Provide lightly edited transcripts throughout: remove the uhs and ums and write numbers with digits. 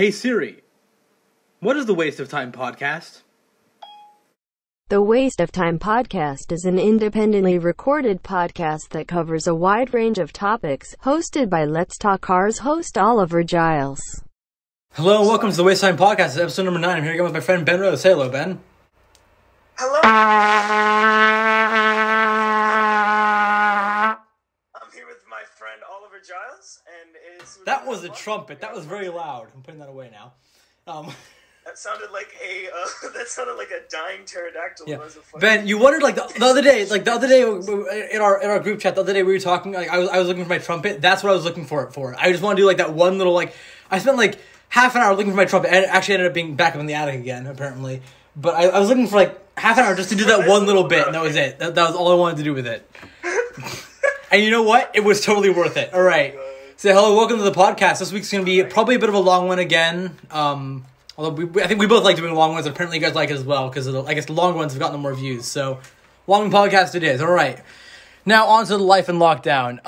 Hey Siri, what is the Waste of Time podcast? The Waste of Time podcast is an independently recorded podcast that covers a wide range of topics, hosted by Let's Talk Cars host 𝘕𝙪 𝙧𝙖𝙘𝙩. Hello and welcome to the Waste of Time podcast. It's episode number 9. I'm here again with my friend Ben Rose. Say hello, Ben. Hello. I'm here with my friend 𝘕𝙪 𝙧𝙖𝙘𝙧, and it's... That was a trumpet. That was very loud. I'm putting that away now. That sounded like a dying pterodactyl. Yeah. Ben, you wondered the other day in our group chat, the other day we were talking, I was looking for my trumpet. That's what I was looking for it for. I just want to do that one little I spent half an hour looking for my trumpet, and it actually ended up being back up in the attic again, apparently. But I was looking for half an hour just to do that one little bit, and that was it. That was all I wanted to do with it. And you know what? It was totally worth it. All right. So hello, welcome to the podcast. This week's going to be probably a bit of a long one again. Although I think we both like doing long ones, and apparently you guys like it as well, because I guess the long ones have gotten the more views. So, long podcast it is. All right. Now, on to the life in lockdown.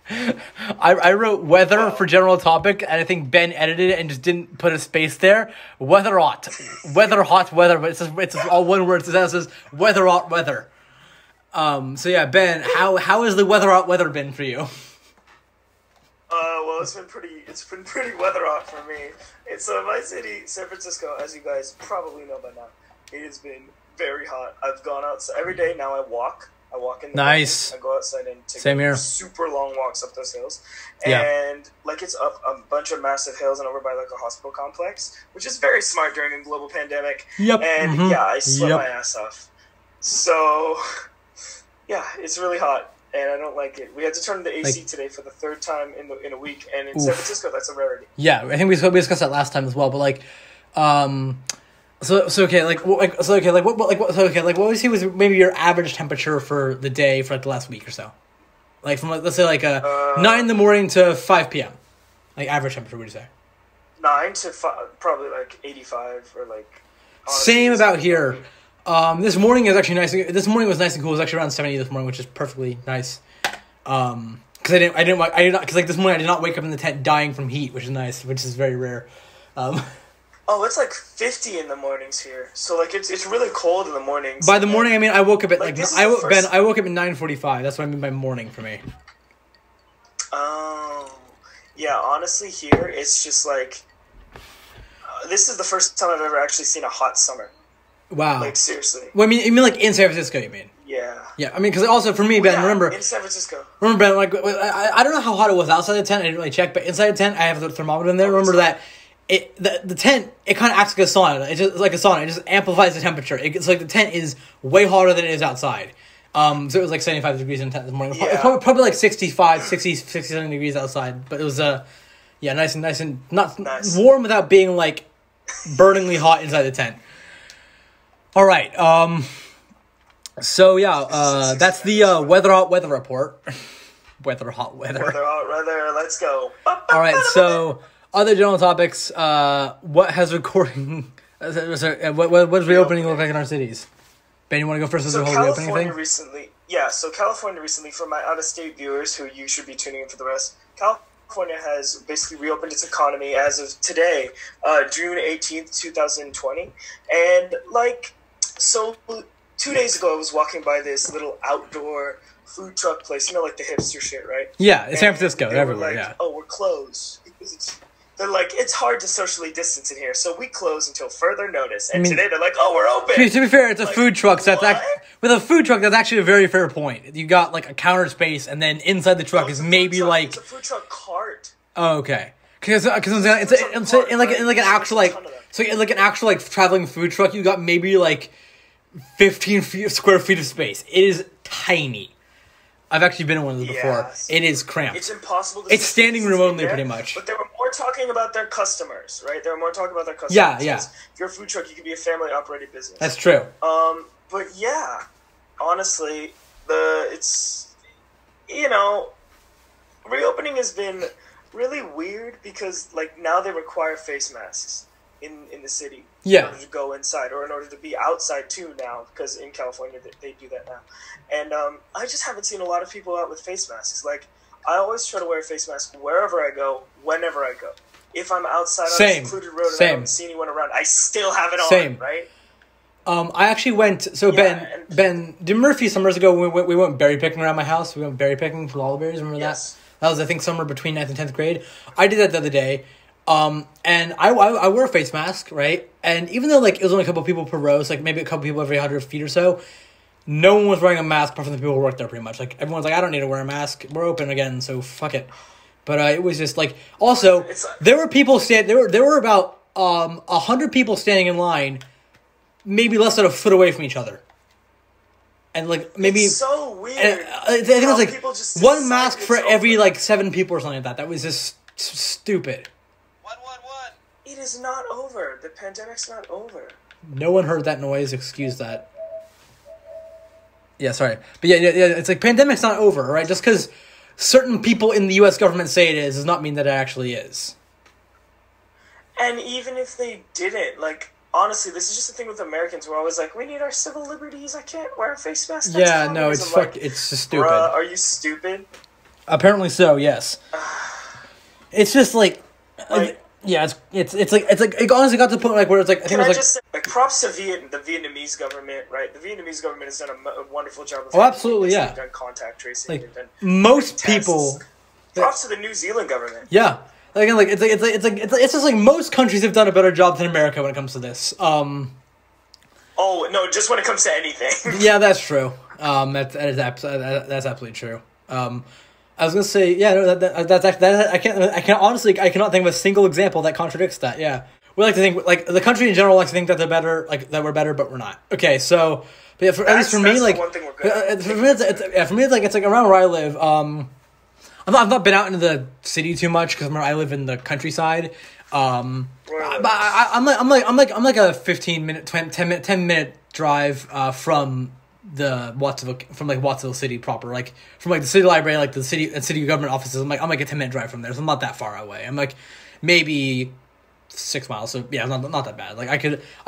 I wrote weather for general topic, and I think Ben edited it and just didn't put a space there. Weather hot, weather, but it's just all one word. It says weather hot, weather. So yeah, Ben, how has the weather hot weather been for you? Well, it's been pretty weather hot for me. It's my city, San Francisco, as you guys probably know by now. It has been very hot. I've gone outside every day now. I walk in the nice. morning. I go outside and take Same here. Super long walks up those hills. Yeah. And it's up a bunch of massive hills and over by a hospital complex, which is very smart during a global pandemic. Yep. And I sweat my ass off. So yeah, it's really hot. And I don't like it. We had to turn the AC today for the third time in a week, and in San Francisco, that's a rarity. Yeah, I think we discussed that last time as well. But what would you say was maybe your average temperature for the day for the last week or so? From let's say 9 in the morning to 5 p.m. Average temperature, what would you say? 9 to 5, probably 85 or Same about here. This morning is actually nice. This morning was nice and cool. It was actually around 70 this morning, which is perfectly nice. Because this morning I did not wake up in the tent dying from heat, which is nice, which is very rare. It's 50 in the mornings here. So it's really cold in the mornings. By the morning, I mean I woke up at I woke up at 9:45. That's what I mean by morning for me. Oh, yeah. Honestly, here it's just this is the first time I've ever actually seen a hot summer. Wow. Seriously. Well, you mean in San Francisco, you mean? Yeah. Yeah, I mean, because also for me, Ben, remember... in San Francisco. Remember, Ben, I don't know how hot it was outside the tent, I didn't really check, but inside the tent, I have the thermometer in there. Remember that the tent, it kind of acts like a sauna. It's just like a sauna. It just amplifies the temperature. It's the tent is way hotter than it is outside. So it was 75 degrees in the tent this morning. Yeah. Probably 65, 67 degrees outside, but it was, nice and not nice. Warm without being, burningly hot inside the tent. All right, so yeah, that's the weather hot weather report. Weather hot weather. Weather hot weather, let's go. All right, so other general topics, what has recording, what does reopening look like in our cities? Ben, you want to go first with the whole reopening thing? California recently, for my out-of-state viewers who you should be tuning in for the rest, California has basically reopened its economy as of today, June 18th, 2020, and so 2 days ago, I was walking by this little outdoor food truck place. The hipster shit, right? Yeah, in San Francisco, everywhere, yeah. Oh, we're closed. They're it's hard to socially distance in here, so we close until further notice. And today they're oh, we're open! To be fair, it's a food truck, so with a food truck, that's actually a very fair point. You got, a counter space, and then inside the truck is maybe, It's a food truck cart. Oh, okay. Because it's in an actual traveling food truck, you got maybe 15 square feet of space. It is tiny. I've actually been in one of those before. It is cramped. It's impossible to... It's standing room only, pretty much. But they were more talking about their customers, right? Yeah, yeah. If you're a food truck, you could be a family-operated business. That's true. But yeah, honestly, reopening has been really weird because, now they require face masks in the city. Yeah. In order to go inside, or in order to be outside too now, because in California they do that now. And I just haven't seen a lot of people out with face masks. I always try to wear a face mask wherever I go, whenever I go. If I'm outside on a secluded road and I don't see anyone around, I still have it on, right? I actually went. So Ben, did Murphy summers ago we went berry picking around my house. We went berry picking for lolliberries. Remember that? That was, I think, summer between 9th and 10th grade. I did that the other day. And I wore a face mask, right? And even though like it was only a couple people per row, so like maybe a couple people every 100 feet or so, no one was wearing a mask apart from the people who worked there. Pretty much, like everyone's like, I don't need to wear a mask. We're open again, so fuck it. But it was just like also there were people there were about 100 people standing in line, maybe less than a foot away from each other. And like maybe it's so weird. I think it was like one mask for every like 7 people or something like that. That was just stupid. It is not over. The pandemic's not over. No one heard that noise. Excuse that. Yeah, sorry. But yeah, it's like pandemic's not over, right? Just because certain people in the U.S. government say it is does not mean that it actually is. And even if they didn't, like, honestly, this is just the thing with Americans. We're always like, we need our civil liberties. I can't wear a face mask. Yeah, no, it's it's just stupid. Bruh, are you stupid? Apparently so. Yes. It's just like yeah, it's like it honestly got to the point like where it's like I think it was just say, like props to the Vietnamese government, right? The Vietnamese government has done a wonderful job of absolutely, yeah. They've done contact tracing. Like most people. Props to the New Zealand government. Yeah. Again, like it's just like most countries have done a better job than America when it comes to this. Oh no, just when it comes to anything. Yeah, that's true. That's absolutely true. I was gonna say, yeah, no, that's actually, I cannot think of a single example that contradicts that. Yeah, we like to think like the country in general likes to think that they're better, like that we're better, but we're not. Okay, so but yeah, at least for me, like for me, it's like around where I live. I've not been out into the city too much because I live in the countryside. But I'm like a 15-minute, 10-minute drive from the Watsonville City proper, like from like the city library, like the city government offices. I'm like a 10-minute drive from there, so I'm not that far away. I'm like maybe 6 miles, so yeah, not that bad. Like I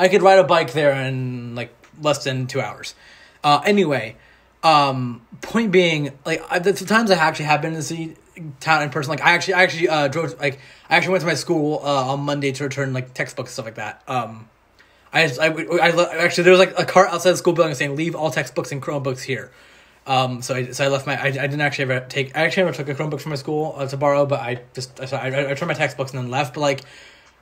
could ride a bike there in like less than 2 hours. Anyway. Point being, like the times I actually have been to see town in person, like I actually drove, like I actually went to my school on Monday to return like textbooks and stuff like that. Actually there was like a cart outside the school building saying leave all textbooks and Chromebooks here. So I left my I didn't actually ever took a Chromebook from my school to borrow, but I returned my textbooks and then left. But like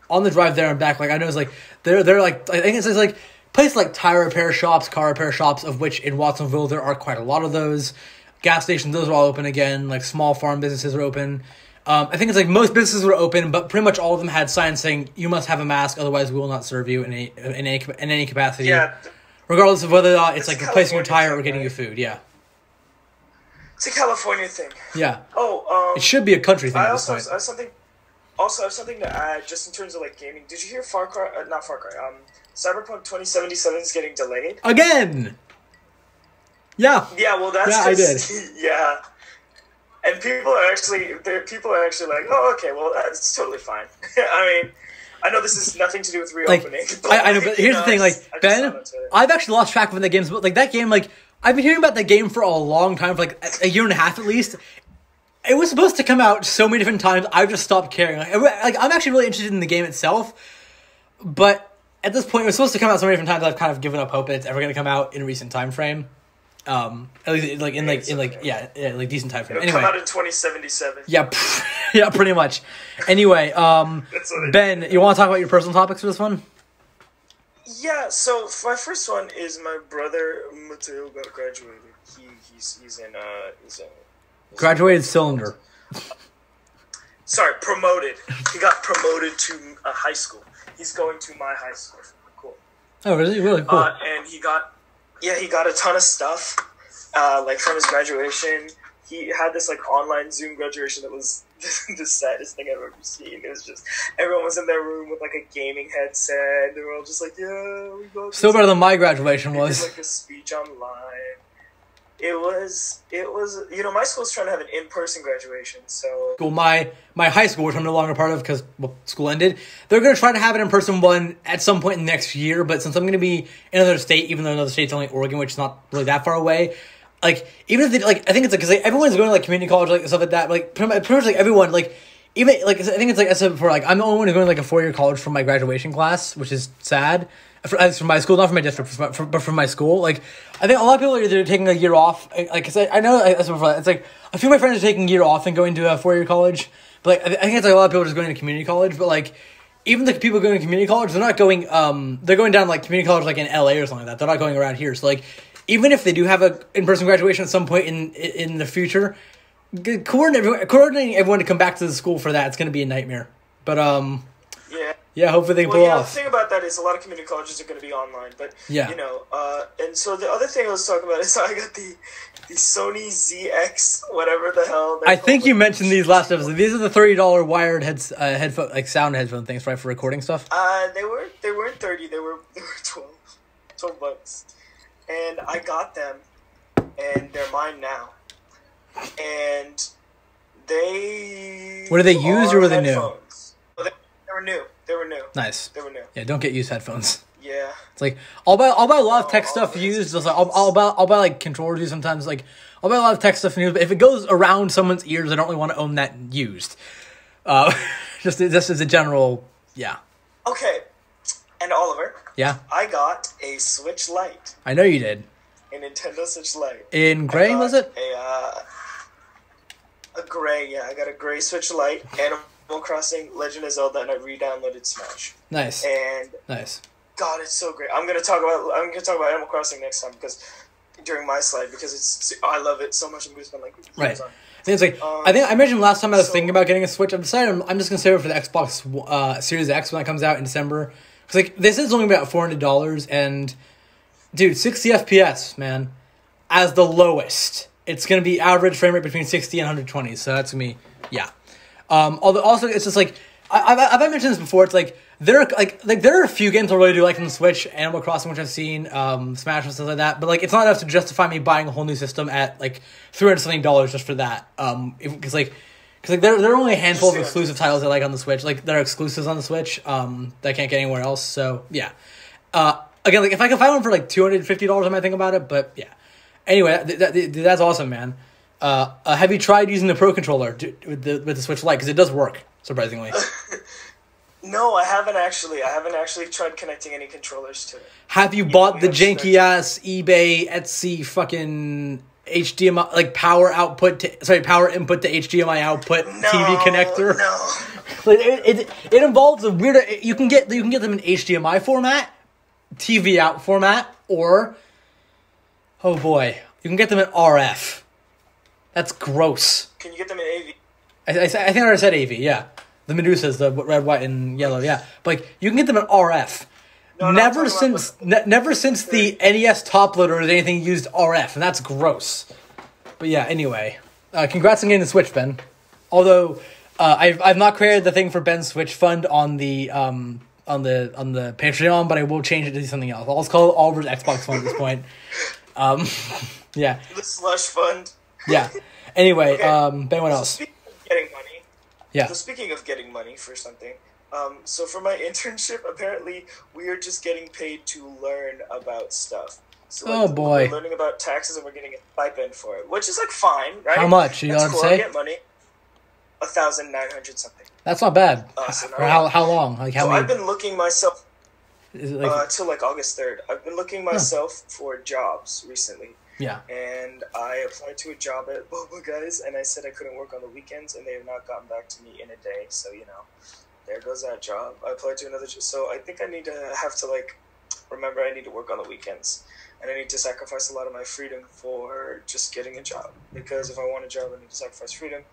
on the drive there and back, like I know it's like they're like I think it's like. Places like tire repair shops, car repair shops, of which in Watsonville there are quite a lot of those. Gas stations, those are all open again. Like small farm businesses are open. I think it's like most businesses were open, but pretty much all of them had signs saying you must have a mask, otherwise we will not serve you in any capacity. Yeah. Regardless of whether or not it's like replacing your tire or getting you food. Yeah. It's a California thing. Yeah. It should be a country thing. I have something to add, just in terms of like gaming. Did you hear Cyberpunk 2077 is getting delayed again? Yeah. Yeah. Well, that's I did. Yeah. And people are actually like, oh, okay, well, that's totally fine. I mean, I know this has nothing to do with reopening. Like, but I know, but here's the thing, like Ben, I've actually lost track of when the game's like that game. Like I've been hearing about that game for a long time, for like a year and a half at least. It was supposed to come out so many different times. I've just stopped caring. Like I'm actually really interested in the game itself, but at this point, it was supposed to come out so many different times. I've kind of given up hope that it's ever going to come out in a recent time frame. At least like in decent time frame. Anyway, come out in 2077. Yeah, yeah, pretty much. Anyway, Ben, you want to talk about your personal topics for this one? Yeah. So my first one is my brother Mateo got graduated. He's in graduated cylinder. Sorry, promoted. He got promoted to a high school. He's going to my high school. Cool. Oh, really? Really cool. And he got a ton of stuff, like from his graduation. He had this like online Zoom graduation that was the saddest thing I've ever seen. It was just everyone was in their room with like a gaming headset. They were all just like, "Yeah, we got." Still better than my graduation was. Like a speech online. It was, my school's trying to have an in-person graduation, so... My high school, which I'm no longer part of because school ended, they're going to try to have an in-person one at some point in the next year, but since I'm going to be in another state, even though another state's only Oregon, which is not really that far away, like, even if they, like, I think it's, like, because, like, everyone's going to, like, community college, like, stuff like that, like, pretty much, like, everyone, like, even, like, I think it's, like, I said before, like, I'm the only one who's going to, like, a 4-year college from my graduation class, which is sad, from my school, not from my district, but from my school. Like, I think a lot of people are either taking a year off, like, cause I know, I said before, it's, like, a few of my friends are taking a year off and going to a 4-year college, but, like, I think it's, like, a lot of people are just going to community college, but, like, even the people going to community college, they're not going, they're going down, like, community college, like, in LA or something like that. They're not going around here. So, like, even if they do have a in-person graduation at some point in the future, coordinating everyone to come back to the school for that, it's going to be a nightmare. But, yeah, hopefully they can pull off. The thing about that is a lot of community colleges are going to be online. But, yeah. you know, and so the other thing I was talking about is I got the Sony ZX, whatever the hell. I think you mentioned these last episodes. These are the $30 wired headphone, like, sound headphone things, right, for recording stuff? They weren't 30, they were 12 bucks. And I got them, and they're mine now. And they... Were they used or were they new? Well, they were new. They were new. Nice. They were new. Yeah, don't get used headphones. Yeah. It's like, I'll buy a lot of tech stuff used. It's like, I'll buy like controllers used sometimes. Like, I'll buy a lot of tech stuff used, but if it goes around someone's ears, I don't really want to own that used. Just as a general, yeah. Okay. And Oliver. Yeah. I got a Switch Lite. I know you did. A Nintendo Switch Lite. In gray, was it? A gray, yeah. I got a gray Switch Lite, Animal Crossing, Legend of Zelda, and I re-downloaded Smash. Nice. And nice. God, it's so great. I'm gonna talk about Animal Crossing next time during my slide because I love it so much. I'm gonna spend like right. I think it's like I think I mentioned last time I was thinking about getting a Switch. I'm deciding I'm just gonna save it for the Xbox Series X when it comes out in December. Because, like, this is only about $400, and, dude, 60 FPS, man, as the lowest. It's going to be average frame rate between 60 and 120, so that's going to be, yeah. Although, also, it's just, like, I've mentioned this before, it's, like, there are a few games I really do like on the Switch, Animal Crossing, which I've seen, Smash and stuff like that, but, like, it's not enough to justify me buying a whole new system at, like, $300-something just for that, because, like, there are only a handful of exclusive titles I like on the Switch. Like, that are exclusives on the Switch that I can't get anywhere else. So, yeah. Again, like, if I can find one for, like, $250, I might think about it. But, yeah. Anyway, that's awesome, man. Have you tried using the Pro Controller with the Switch Lite? Because it does work, surprisingly. No, I haven't actually. I haven't actually tried connecting any controllers to it. Have you bought the janky-ass eBay, Etsy, fucking... HDMI, like power input to HDMI output TV connector. No, it involves a weird. You can get them in HDMI format, TV out format, or oh boy, you can get them in RF. That's gross. Can you get them in AV? I think I already said AV. Yeah, the Medusas, the red, white, and yellow. Yeah, but like, you can get them in RF. No, never since the NES top loader has anything used RF, and that's gross. But yeah, anyway, congrats on getting the Switch, Ben. Although I've not created the thing for Ben's Switch Fund on the Patreon, but I will change it to something else. I'll just call it Oliver's Xbox Fund at this point. Yeah. The slush fund. Yeah. Anyway, okay. Ben, what else? Speaking of getting money. Yeah. So speaking of getting money for something. So for my internship, apparently we are just getting paid to learn about stuff. So like, oh boy, we're learning about taxes and we're getting a stipend for it, which is like fine, right? How much? You know what I'm saying? I get money, 1,900 something. That's not bad. So for how long? Like how many? I've been looking myself. Is it like till like August 3rd. I've been looking myself for jobs recently. Yeah. And I applied to a job at Boba Guys, and I said I couldn't work on the weekends, and they have not gotten back to me in a day. So there goes that job. I applied to another job. So I think I need to remember I need to work on the weekends. And I need to sacrifice a lot of my freedom for just getting a job. Because if I want a job, I need to sacrifice freedom,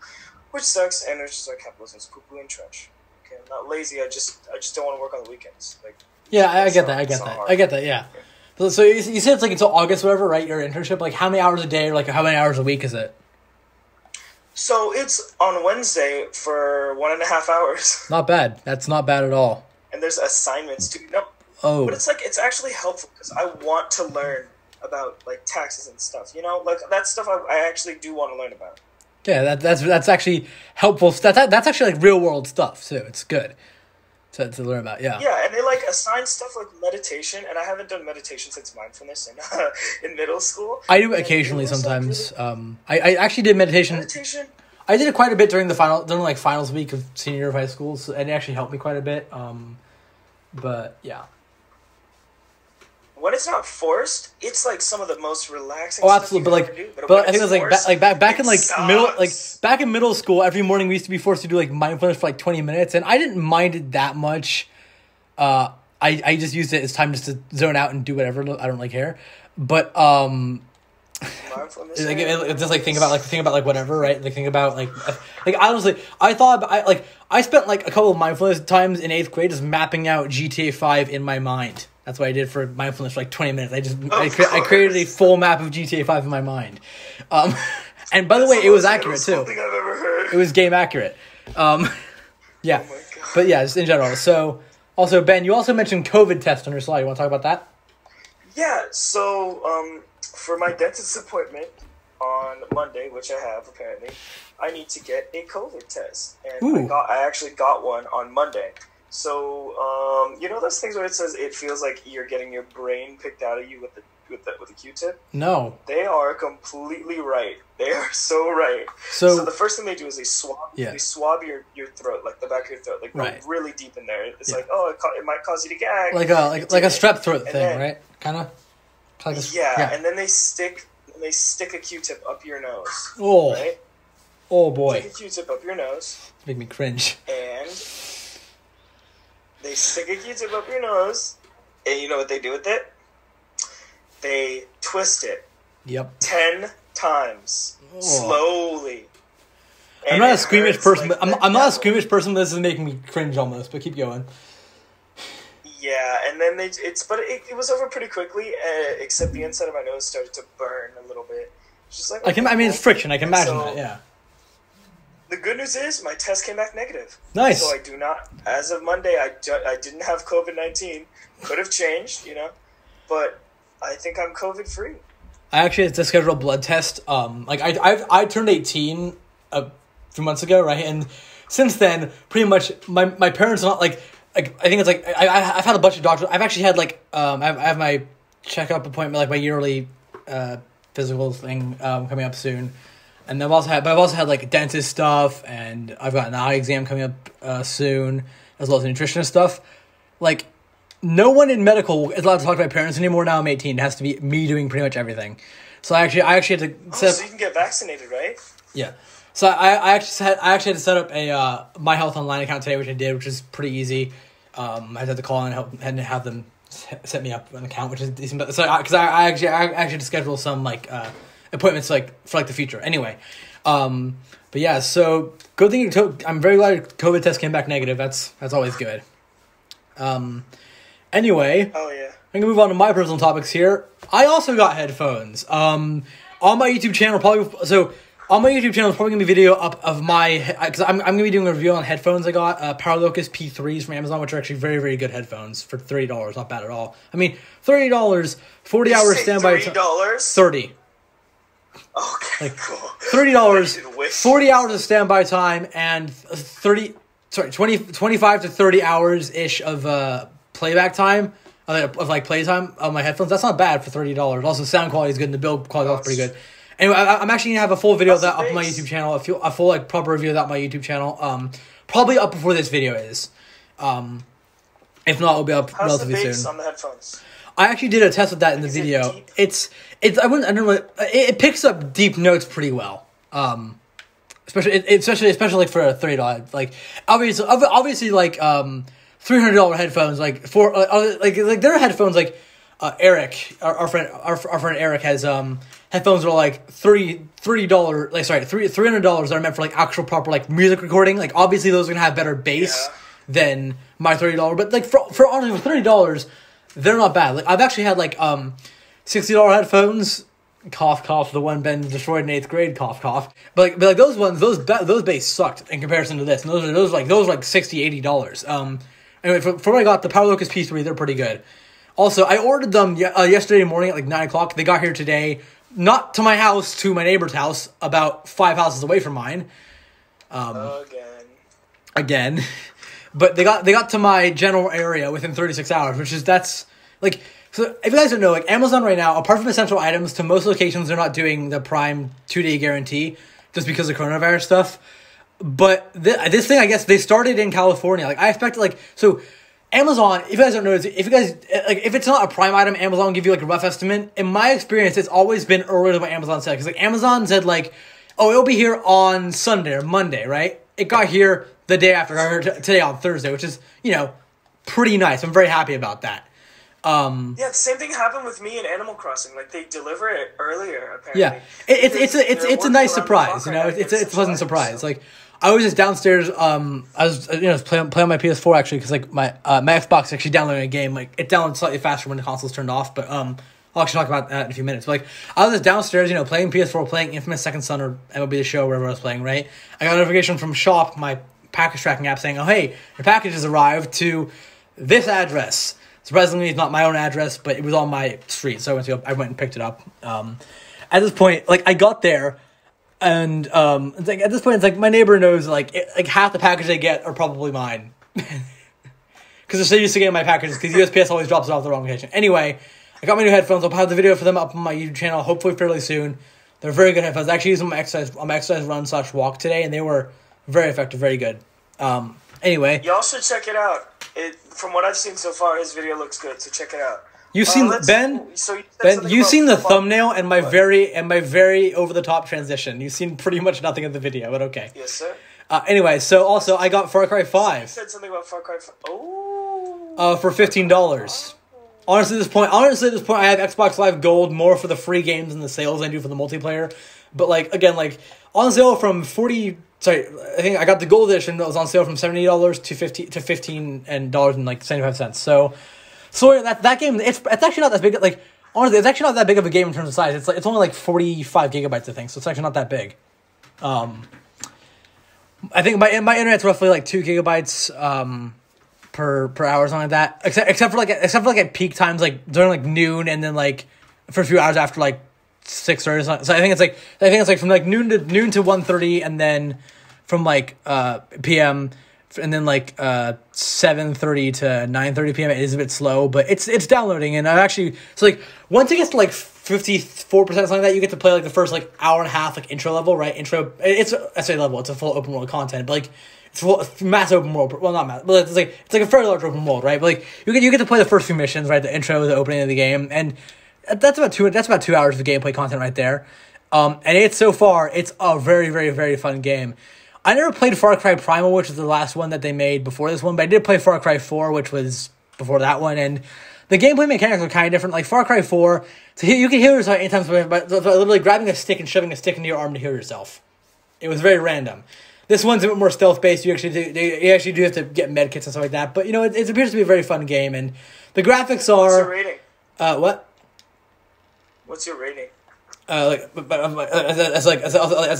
which sucks, and it's just like capitalism is poo-poo and trash. Okay, I'm not lazy, I just don't want to work on the weekends. Like, yeah, I get that, yeah. So you said it's like until August, whatever, right, your internship? Like, how many hours a day, or like how many hours a week is it? So it's on Wednesday for 1.5 hours. Not bad. That's not bad at all. And there's assignments too. No. Oh. But it's actually helpful because I want to learn about like taxes and stuff. Like that stuff I actually do want to learn about. Yeah, that's actually helpful. That's actually like real world stuff too. It's good. to learn about. Yeah. Yeah, and they like assign stuff like meditation, and I haven't done meditation since mindfulness in middle school. I do occasionally sometimes. I actually did meditation. Meditation. I did it quite a bit during finals week of senior year of high school, so, and it actually helped me quite a bit. But yeah. When it's not forced, it's like some of the most relaxing. Oh, absolutely! But I think it was like back in back in middle school. Every morning we used to be forced to do like mindfulness for like 20 minutes, and I didn't mind it that much. I just used it as time just to zone out and do whatever. I don't really care. But mindfulness, just like think about like whatever, right? Like think about like honestly, I thought I spent like a couple of mindfulness times in 8th grade just mapping out GTA 5 in my mind. That's what I did for mindfulness for like 20 minutes. I created a full map of GTA 5 in my mind. And by the way, it was accurate too. Thing I've ever heard. It was game accurate. Yeah. Oh my God. But yeah, just in general. So also Ben, you also mentioned COVID test on your slide. You want to talk about that? Yeah, so for my dentist appointment on Monday, which I have apparently, I need to get a COVID test. And I actually got one on Monday. So, you know those things where it says it feels like you're getting your brain picked out of you with a Q-tip? No. They are completely right. They are so right. So the first thing they do is they swab your throat, like the back of your throat, like go really deep in there. It's like, it might cause you to gag. Like a strep throat thing, then, right? Kind of. And then they stick a Q-tip up your nose. Oh. Right? Oh boy. Stick a Q-tip up your nose. Make me cringe. And they stick a Q-tip up your nose, and you know what they do with it? They twist it. Yep. 10 times. Oh. Slowly. I'm not a squeamish person. Like I'm not a squeamish person. This is making me cringe almost, but keep going. Yeah, and then it was over pretty quickly, except the inside of my nose started to burn a little bit. It's just like, it's friction. I can imagine that, yeah. The good news is my test came back negative. Nice. So I do not, as of Monday, I didn't have COVID-19. Could have changed, but I think I'm COVID-free. I actually had to schedule a blood test. I turned 18 a few months ago, right? And since then, pretty much my parents are not like I think it's like I've had a bunch of doctors. I've actually had I have my checkup appointment, like my yearly physical thing coming up soon. And I've also had like dentist stuff, and I've got an eye exam coming up soon, as well as nutritionist stuff. Like, no one in medical is allowed to talk to my parents anymore. Now I'm 18. It has to be me doing pretty much everything. So I actually had to set up... so you can get vaccinated, right? Yeah. So I actually had to set up a My Health Online account today, which I did, which is pretty easy. I had to call and have them set me up an account, which is decent. So because I actually had to schedule some appointments for the future. Anyway, but yeah, so good thing I'm very glad COVID test came back negative. That's always good. Anyway, oh yeah, I'm gonna move on to my personal topics here. I also got headphones. On my YouTube channel, probably gonna be a video up of my, because I'm gonna be doing a review on headphones I got, Paralocus P3s from Amazon, which are actually very, very good headphones for $30. Not bad at all. I mean, $30, 40 hours standby. $30? 30. Okay, cool. $30, 40 hours of standby time, and 25 to 30 hours ish of playback time, of playtime on my headphones. That's not bad for $30. Also, sound quality is good, and the build quality is pretty good. Anyway, I'm actually gonna have a full video of that up on my YouTube channel. A full proper review of that on my YouTube channell. Probably up before this video is. If not, it'll be up relatively soon. How's the bass on the headphones? I actually did a test with that in the video. It picks up deep notes pretty well. Especially for a $30. Like obviously $300 headphones, there are headphones Eric, our friend Eric has headphones that are like $300 that are meant for actual proper music recording. Obviously those are gonna have better bass than my $30, but for honestly for $30, they're not bad. I've actually had $60 headphones. Cough, cough. The one Ben destroyed in 8th grade. Cough, cough. But those ones, those bass sucked in comparison to this. And those are $60, $80. Anyway, for what I got, the Paralocus P3, they're pretty good. Also, I ordered them yesterday morning at 9 o'clock. They got here today, not to my house, to my neighbor's house, about 5 houses away from mine. Again. but they got to my general area within 36 hours, that's like. So if you guys don't know, like Amazon right now, apart from essential items, to most locations they're not doing the Prime 2-day guarantee just because of coronavirus stuff. But this thing, I guess, they started in California. Like I expected, like so. Amazon, if you guys don't know, if it's not a Prime item, Amazon will give you like a rough estimate. In my experience, it's always been earlier than what Amazon said. Because like Amazon said like, oh, it'll be here on Sunday or Monday, right? It got here the day after, today on Thursday, which is, pretty nice. I'm very happy about that. Yeah, the same thing happened with me in Animal Crossing. Like they deliver it earlier, apparently. Yeah, it's a nice surprise, It's a pleasant surprise. So. Like I was just downstairs. I was playing on my PS4 actually because like my Xbox actually downloading a game. Like it downloads slightly faster when the console's turned off. But I'll actually talk about that in a few minutes. But, like I was just downstairs, playing PS4, playing Infamous Second Son or MLB The Show, wherever I was playing. Right, I got a notification from Shop, my package tracking app, saying, "Oh hey, your package has arrived to this address." Surprisingly, it's not my own address, but it was on my street, so I went and picked it up. At this point, like I got there. And it's like at this point, it's like my neighbor knows like half the packages they get are probably mine, because they're so used to getting my packages because USPS always drops it off the wrong location. Anyway, I got my new headphones. I'll have the video for them up on my YouTube channel hopefully fairly soon. They're very good headphones. I actually used them on my exercise run/walk today, and they were very effective, very good. Anyway, y'all should check it out. From what I've seen so far, his video looks good, so check it out. You've seen Ben. You've seen the thumbnail and my very over the top transition. You've seen pretty much nothing of the video, but okay. Yes, sir. Anyway, so also I got Far Cry 5. You said something about Far Cry 5. Oh. For $15. Honestly, at this point, I have Xbox Live Gold more for the free games and the sales than I do for the multiplayer. But like again, like on sale from $40. Sorry, I think I got the gold edition that was on sale from $70 to $15 and like 75 cents. So that game, it's actually not that big. Like honestly, it's actually not that big of a game in terms of size. It's only like 45 gigabytes, I think. So it's actually not that big. I think my internet's roughly like 2 gigabytes per hour, something like that. Except for like at peak times, like during like noon, and then like for a few hours after like 6:30 or something. So I think it's like from like noon to 1:30, and then from like PM. And then like 7:30 to 9:30 p.m. it is a bit slow, but it's downloading, and like once it gets to like 54% something like that, you get to play like the first like hour and a half like intro level, right? It's essay level, it's a full open world content, but like it's mass open world. Well, not mass, but it's like a fairly large open world, right? But like you get to play the first few missions, right? The intro, the opening of the game, and that's about 2 hours of gameplay content right there. And it's a very, very, very fun game. I never played Far Cry Primal, which was the last one that they made before this one, but I did play Far Cry 4, which was before that one, and the gameplay mechanics are kind of different. Like Far Cry 4, so you can heal yourself anytime by literally grabbing a stick and shoving a stick into your arm to heal yourself. It was very random. This one's a bit more stealth-based. You actually do have to get medkits and stuff like that, but it appears to be a very fun game, and the graphics are... What's your rating? What? What's your rating? As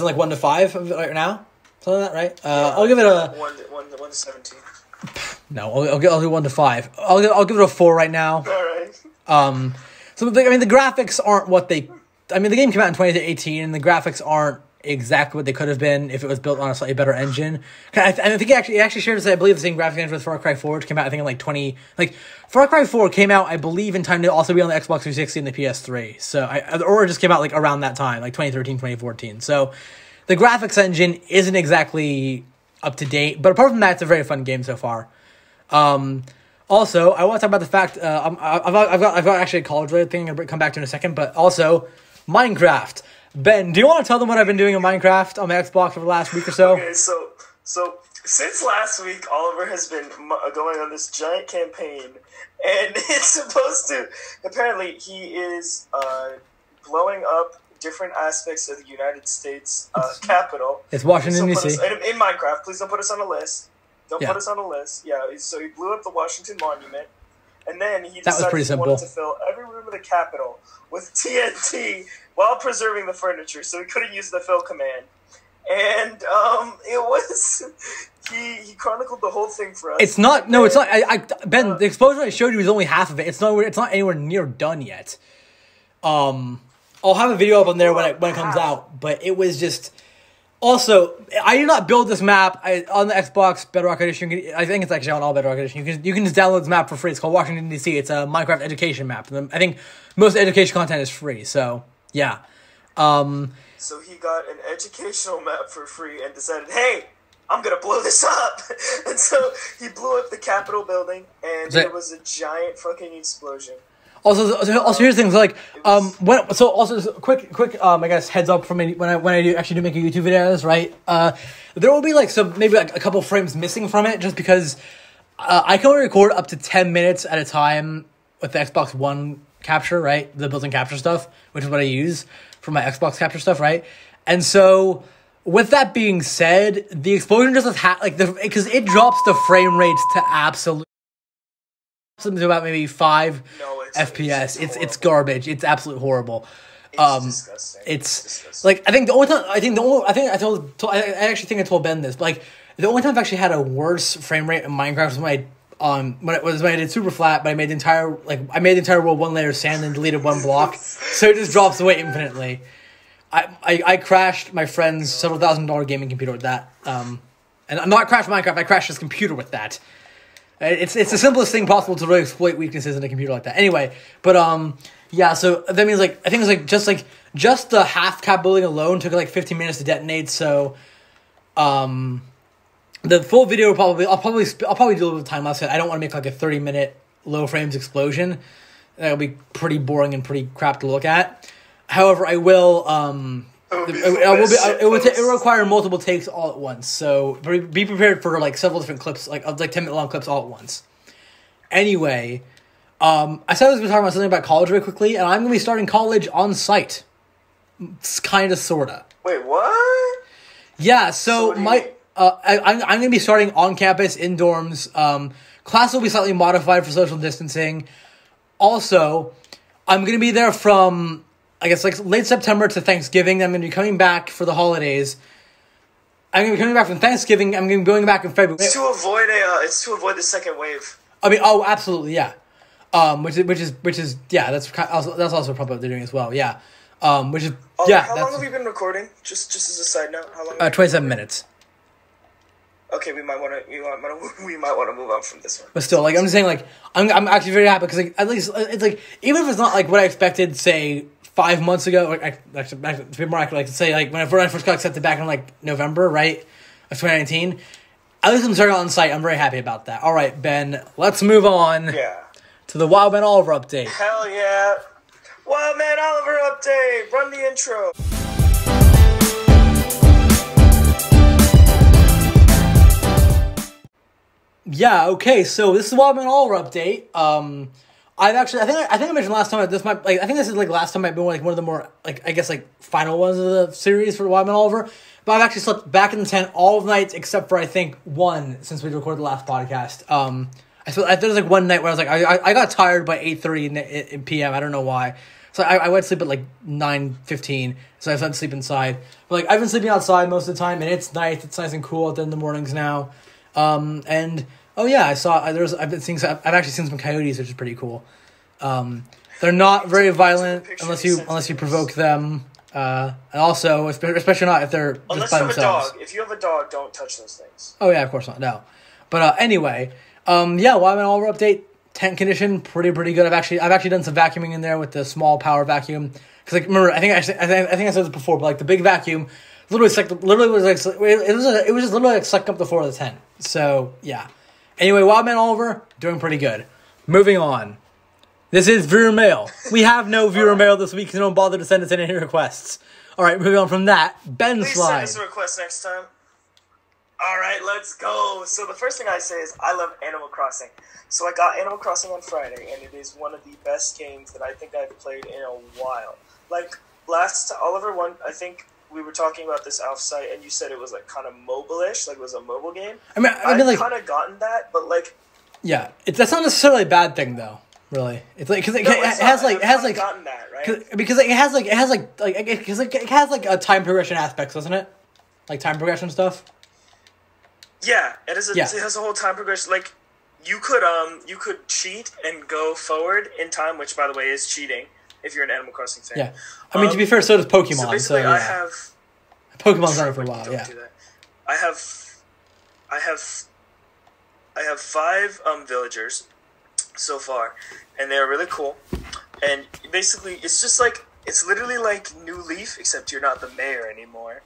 in like 1 to 5 right now? Something like that, right? I'll give it a 1 to 17. No, I'll do 1 to 5. I'll give it a 4 right now. All right. So the graphics aren't what they. I mean, the game came out in 2018, and the graphics aren't exactly what they could have been if it was built on a slightly better engine. I think it actually shared, I believe, the same graphic engine with Far Cry 4, which came out I think in like Far Cry 4 came out, I believe, in time to also be on the Xbox 360 and the PS3. So or it just came out like around that time, like 2013, 2014. So. The graphics engine isn't exactly up to date, but apart from that, it's a very fun game so far. Also, I want to talk about the fact I've got actually a college-related thing I'm going to come back to in a second, but also Minecraft. Ben, do you want to tell them what I've been doing in Minecraft on my Xbox for the last week or so? Okay, so since last week, Oliver has been going on this giant campaign, and it's supposed to. Apparently, he is blowing up different aspects of the United States capital. It's Washington, D.C. In Minecraft, please don't put us on a list. Don't Yeah. put us on a list. Yeah, so he blew up the Washington Monument, and then he That was pretty decided he wanted simple. to fill every room of the Capitol with TNT while preserving the furniture, so he couldn't use the fill command. And it was he chronicled the whole thing for us. It's not. No, it's not. Ben, the explosion I showed you is only half of it. It's not anywhere near done yet. I'll have a video up on there when it comes out, but it was just Also, I did not build this map on the Xbox Bedrock Edition. I think it's actually on all Bedrock Edition. You can just download this map for free. It's called Washington, D.C. It's a Minecraft education map. I think most education content is free, so yeah. So he got an educational map for free and decided, hey, I'm going to blow this up. And so he blew up the Capitol building, and there was a giant fucking explosion. Also, here's the thing. Like, quick, I guess heads up from me when I do make a YouTube video of this, right? There will be like maybe like a couple frames missing from it, just because I can only record up to 10 minutes at a time with the Xbox One capture, right? The built-in capture stuff, which is what I use for my Xbox capture stuff, right? And so, with that being said, the explosion just because it drops the frame rates to absolute. Something to about maybe 5 FPS. It's garbage. It's absolutely horrible. It's disgusting. It's disgusting. like I actually think I told Ben this. But like the only time I've actually had a worse frame rate in Minecraft was when I did super flat, but I made the entire world one layer of sand and deleted one block, so it just drops away infinitely. I crashed my friend's several $1,000 gaming computer with that. And I'm not crashed Minecraft. I crashed his computer with that. It's the simplest thing possible to really exploit weaknesses in a computer like that. Anyway, but yeah. So that means I think it's just the half cap building alone took 15 minutes to detonate. So, the full video I'll probably do a little bit of time lapse. I don't want to make a 30-minute low frames explosion. That'll be pretty boring and pretty crap to look at. However, I will. It will require multiple takes all at once, so be prepared for several different clips, 10-minute long clips all at once. Anyway, I said I was going to talk about something about college really quickly, and I'm going to be starting college on site. It's kind of, sorta. Wait, what? Yeah, so I'm going to be starting on campus in dorms. Class will be slightly modified for social distancing. Also, I'm going to be there from, I guess, late September to Thanksgiving. I'm going to be coming back for the holidays. I'm going to be coming back from Thanksgiving. I'm going to be going back in February. It's to avoid the second wave. I mean, absolutely, yeah. Which is yeah. That's also probably what they're doing as well. Yeah. Which is yeah. How long have you been recording? Just as a side note, how long? 27 minutes. Okay, we might want to move on from this one. But still, I'm just saying, I'm actually very happy because at least it's even if it's not what I expected, say 5 months ago, actually to be more accurate, say when I first got accepted back in November, right, of 2019. At least I'm starting on site. I'm very happy about that. All right, Ben, let's move on. To the Wildman Oliver update. Hell yeah, Wildman Oliver update. Run the intro. Yeah. Okay. So this is the Wildman Oliver update. I think I mentioned last time that this might I think this is last time might be one of the more final ones of the series for Wildman Oliver. But I've actually slept back in the tent all of nights except for I think one since we recorded the last podcast. There was one night where I got tired by 8:30 p.m. I don't know why. So I went to sleep at 9:15. So I had to sleep inside. But I've been sleeping outside most of the time, and it's nice. It's nice and cool out there in the mornings now. And oh yeah, I've actually seen some coyotes, which is pretty cool. They're not very violent unless you provoke them. And also, especially not if they're just by themselves. Unless you have a dog. If you have a dog, don't touch those things. Oh yeah, of course not. No. But anyway, yeah, Wildman Oliver update. Tent condition pretty good. I've actually done some vacuuming in there with the small power vacuum. Because remember, I think I said this before, but the big vacuum it was just literally sucking up the floor of the tent. So yeah. Anyway, Wildman Oliver doing pretty good. Moving on. This is viewer mail. We have no viewer mail this week, so don't bother to send us any requests. All right, moving on from that, Ben Slide. Please send us a request next time. All right, let's go. So the first thing I say is I love Animal Crossing. So I got Animal Crossing on Friday, and it is one of the best games that I think I've played in a while. Oliver one, I think we were talking about this off-site, and you said it was kind of mobile-ish, it was a mobile game. I've kind of gotten that, but yeah, that's not necessarily a bad thing though. Really, it's because it has gotten that, right? Because it has a time progression aspects, doesn't it? Time progression stuff. Yeah, it has a whole time progression. You could cheat and go forward in time, which by the way is cheating if you're an Animal Crossing fan. Yeah, I mean to be fair, so does Pokemon. So basically, yeah. I have Pokemon's done it for a while. Don't Yeah. do that. I have 5 villagers so far, and they're really cool. And basically, it's just like, it's literally like New Leaf, except you're not the mayor anymore.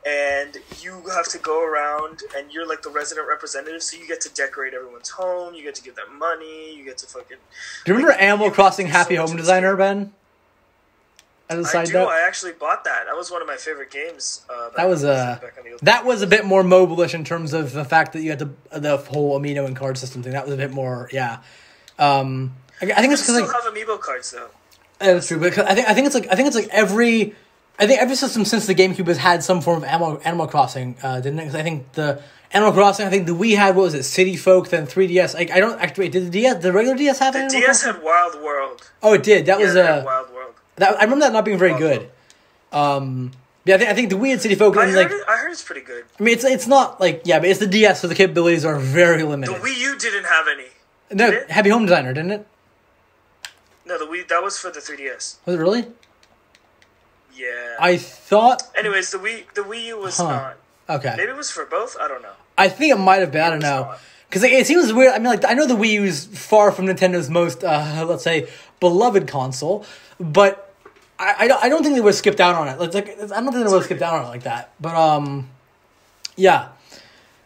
And you have to go around, and you're like the resident representative, so you get to decorate everyone's home, you get to give them money, you get to fucking... Do you remember Animal Crossing Happy Home Designer, Ben? As a side note? I actually bought that. That was one of my favorite games. That was a bit more mobile-ish in terms of the fact that you had the whole amino and card system thing. That was a bit more, yeah. I think it's because still have amiibo cards though. That's true, but I think it's like every system since the GameCube has had some form of Animal Crossing, didn't it? 'Cause I think the Animal Crossing, I think the Wii had, what was it, City Folk, then 3DS. I don't actually wait, did the regular DS have it? The DS had Wild World. Oh, it did. That was Wild World. I remember that not being very good. Yeah, I think the Wii had City Folk. I heard it's pretty good. I mean, it's not like, yeah, but it's the DS, so the capabilities are very limited. The Wii U didn't have any. No, Happy Home Designer, didn't it? No, the Wii, that was for the 3DS. Was it really? Yeah. I thought... Anyways, the Wii U was not. Okay. Maybe it was for both? I don't know. I think it might have been, I don't know. Because it seems weird. I mean, like, I know the Wii U is far from Nintendo's most, let's say, beloved console, but I don't think they would skip down on it. I don't think they would skip down on it like that. But, yeah.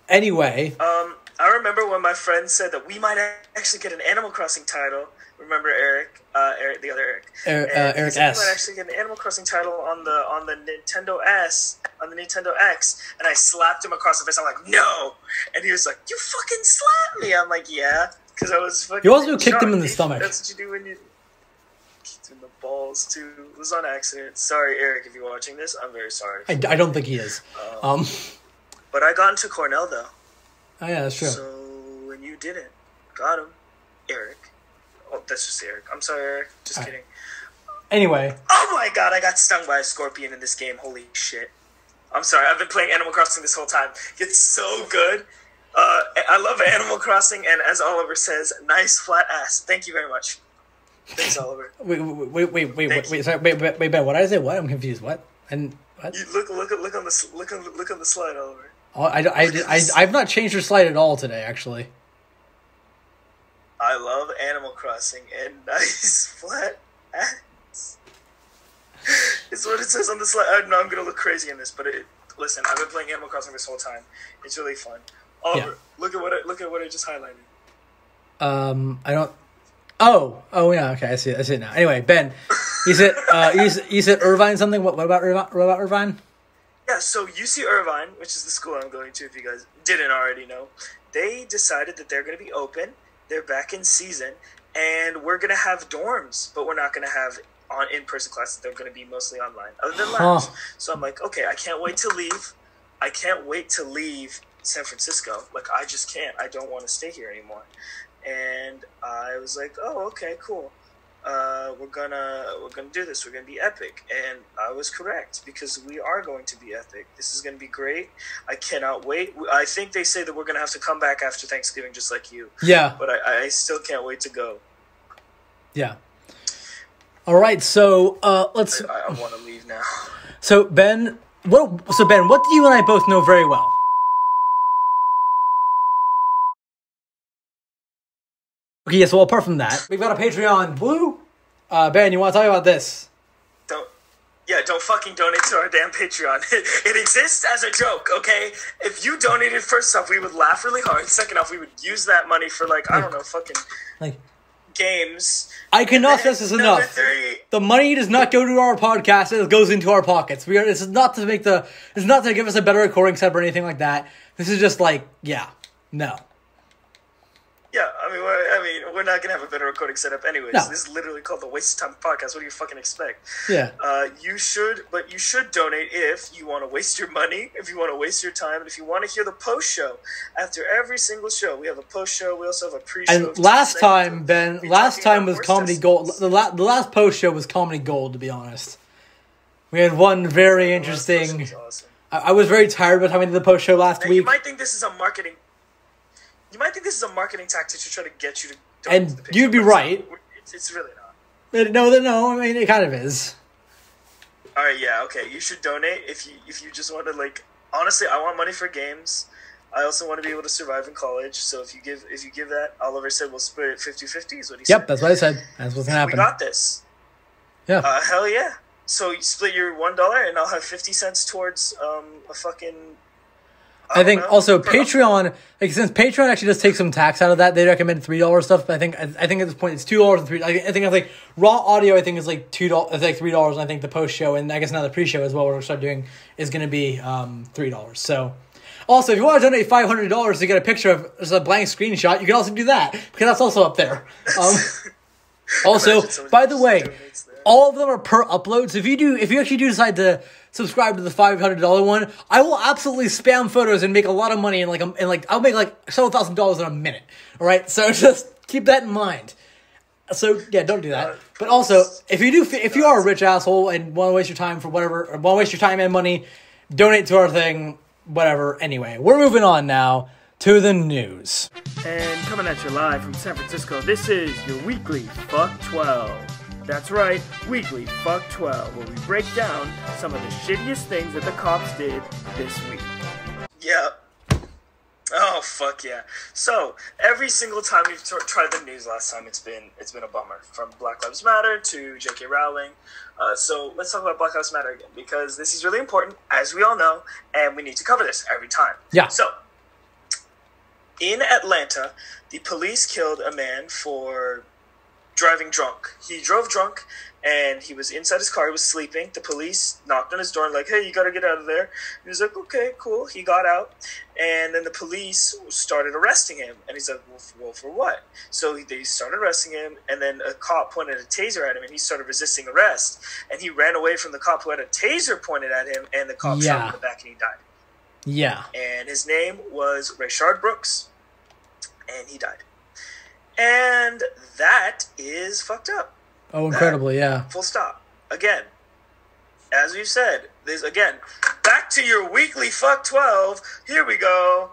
Anyway. I remember when my friend said that we might actually get an Animal Crossing title. Remember Eric, the other Eric. Eric S. We might actually get an Animal Crossing title on the Nintendo Nintendo X, and I slapped him across the face. I'm like, no, and he was like, you fucking slapped me. I'm like, yeah, because I was fucking. You also kicked him in the stomach. That's what you do when you kicked him in the balls too. It was on accident. Sorry, Eric, if you're watching this, I'm very sorry. I don't think he is. But I got into Cornell though. Oh yeah, that's true. So when you didn't, got him, Eric. Oh, that's just Eric. I'm sorry, Eric. Just kidding. Anyway. Oh my god, I got stung by a scorpion in this game. Holy shit. I'm sorry, I've been playing Animal Crossing this whole time. It's so good. I love Animal Crossing, and as Oliver says, nice flat ass. Thank you very much. Thanks, Oliver. Wait, sorry, wait, Ben, what did I say? What? I'm confused. What? And what? You look on the slide, Oliver. Oh, I've not changed your slide at all today, actually. I love Animal Crossing and nice flat ass. It's what it says on the slide. I know I'm gonna look crazy in this, but listen, I've been playing Animal Crossing this whole time. It's really fun. Oliver, yeah. Look at what I just highlighted. I don't. Oh yeah, okay, I see it now. Anyway, Ben, you said Irvine something. What about Irvine? Yeah, so UC Irvine, which is the school I'm going to, if you guys didn't already know, they decided that they're going to be open. They're back in season, and we're going to have dorms, but we're not going to have in-person classes. They're going to be mostly online, other than labs. So I'm like, okay, I can't wait to leave. I can't wait to leave San Francisco. Like, I just can't. I don't want to stay here anymore. And I was like, oh, okay, cool. We're gonna do this. We're gonna be epic, and I was correct because we are going to be epic. This is gonna be great. I cannot wait. I think they say that we're gonna have to come back after Thanksgiving, just like you. Yeah. But I still can't wait to go. Yeah. All right. So let's. I want to leave now. So Ben, what do you and I both know very well? Okay, yes, well, apart from that, we've got a Patreon. Woo! Ben, you want to talk about this? Don't fucking donate to our damn Patreon. It exists as a joke, okay? If you donated, first off, we would laugh really hard. Second off, we would use that money for, I don't know, fucking games. I cannot stress this enough. 3. The money does not go to our podcast. It goes into our pockets. This is not to it's not to give us a better recording setup or anything like that. This is just no. Yeah, I mean, we're not gonna have a better recording setup anyways. No. This is literally called the Waste of Time Podcast. What do you fucking expect? Yeah. You should donate if you want to waste your money, if you want to waste your time, and if you want to hear the post show after every single show. We have a post show. We also have a pre-show. And last time was Comedy Gold. The last post show was Comedy Gold. To be honest, we had one very interesting. Awesome. I was very tired by the time we did the post show last week. You might think this is a marketing. You might think this is a marketing tactic to try to get you to donate to the you'd be right. It's really not. No, I mean, it kind of is. All All right, yeah, okay. You should donate if you just want to, like, honestly, I want money for games. I also want to be able to survive in college. So if you give that, Oliver said we'll split it 50-50 is what he said. Yep, that's what I said. That's what's gonna happen. We got this. Yeah. Hell yeah. So you split your $1 and I'll have 50 cents towards a fucking I think also Patreon, like since Patreon actually does take some tax out of that, they recommend $3 stuff. But I think at this point it's $2 and $3. I think like raw audio. I think is like $2. It's like $3. And I think the post show and I guess now the pre show as well. What we're start doing is going to be $3. So also if you want to donate $500 to get a picture of just a blank screenshot, you can also do that because that's also up there. Also, by the way, all of them are per upload. So if you actually do decide to subscribe to the $500 one, I will absolutely spam photos and make a lot of money I'll make like several $1,000s in a minute. All right, so just keep that in mind. So yeah, don't do that. But also, if you are a rich asshole and want to waste your time for whatever, or want to waste your time and money, donate to our thing, whatever. Anyway, we're moving on now to the news. And coming at you live from San Francisco, this is your weekly Fuck 12. That's right, weekly Fuck 12, where we break down some of the shittiest things that the cops did this week. Yeah. Oh fuck yeah! So every single time we've tried the news, last time it's been a bummer. From Black Lives Matter to J.K. Rowling. So let's talk about Black Lives Matter again because this is really important, as we all know, and we need to cover this every time. Yeah. So in Atlanta, the police killed a man for driving drunk. He drove drunk and he was inside his car. He was sleeping. The police knocked on his door and like, hey, you got to get out of there. He was like, okay, cool. He got out. And then the police started arresting him. And he's like, well for what? So they started arresting him. And then a cop pointed a taser at him and he started resisting arrest. And he ran away from the cop who had a taser pointed at him. And the cop shot him in the back and he died. Yeah. And his name was Rayshard Brooks. And he died. And that is fucked up. Oh, incredibly, yeah. Full stop. Again, as we've said, there's again, back to your weekly Fuck 12. Here we go.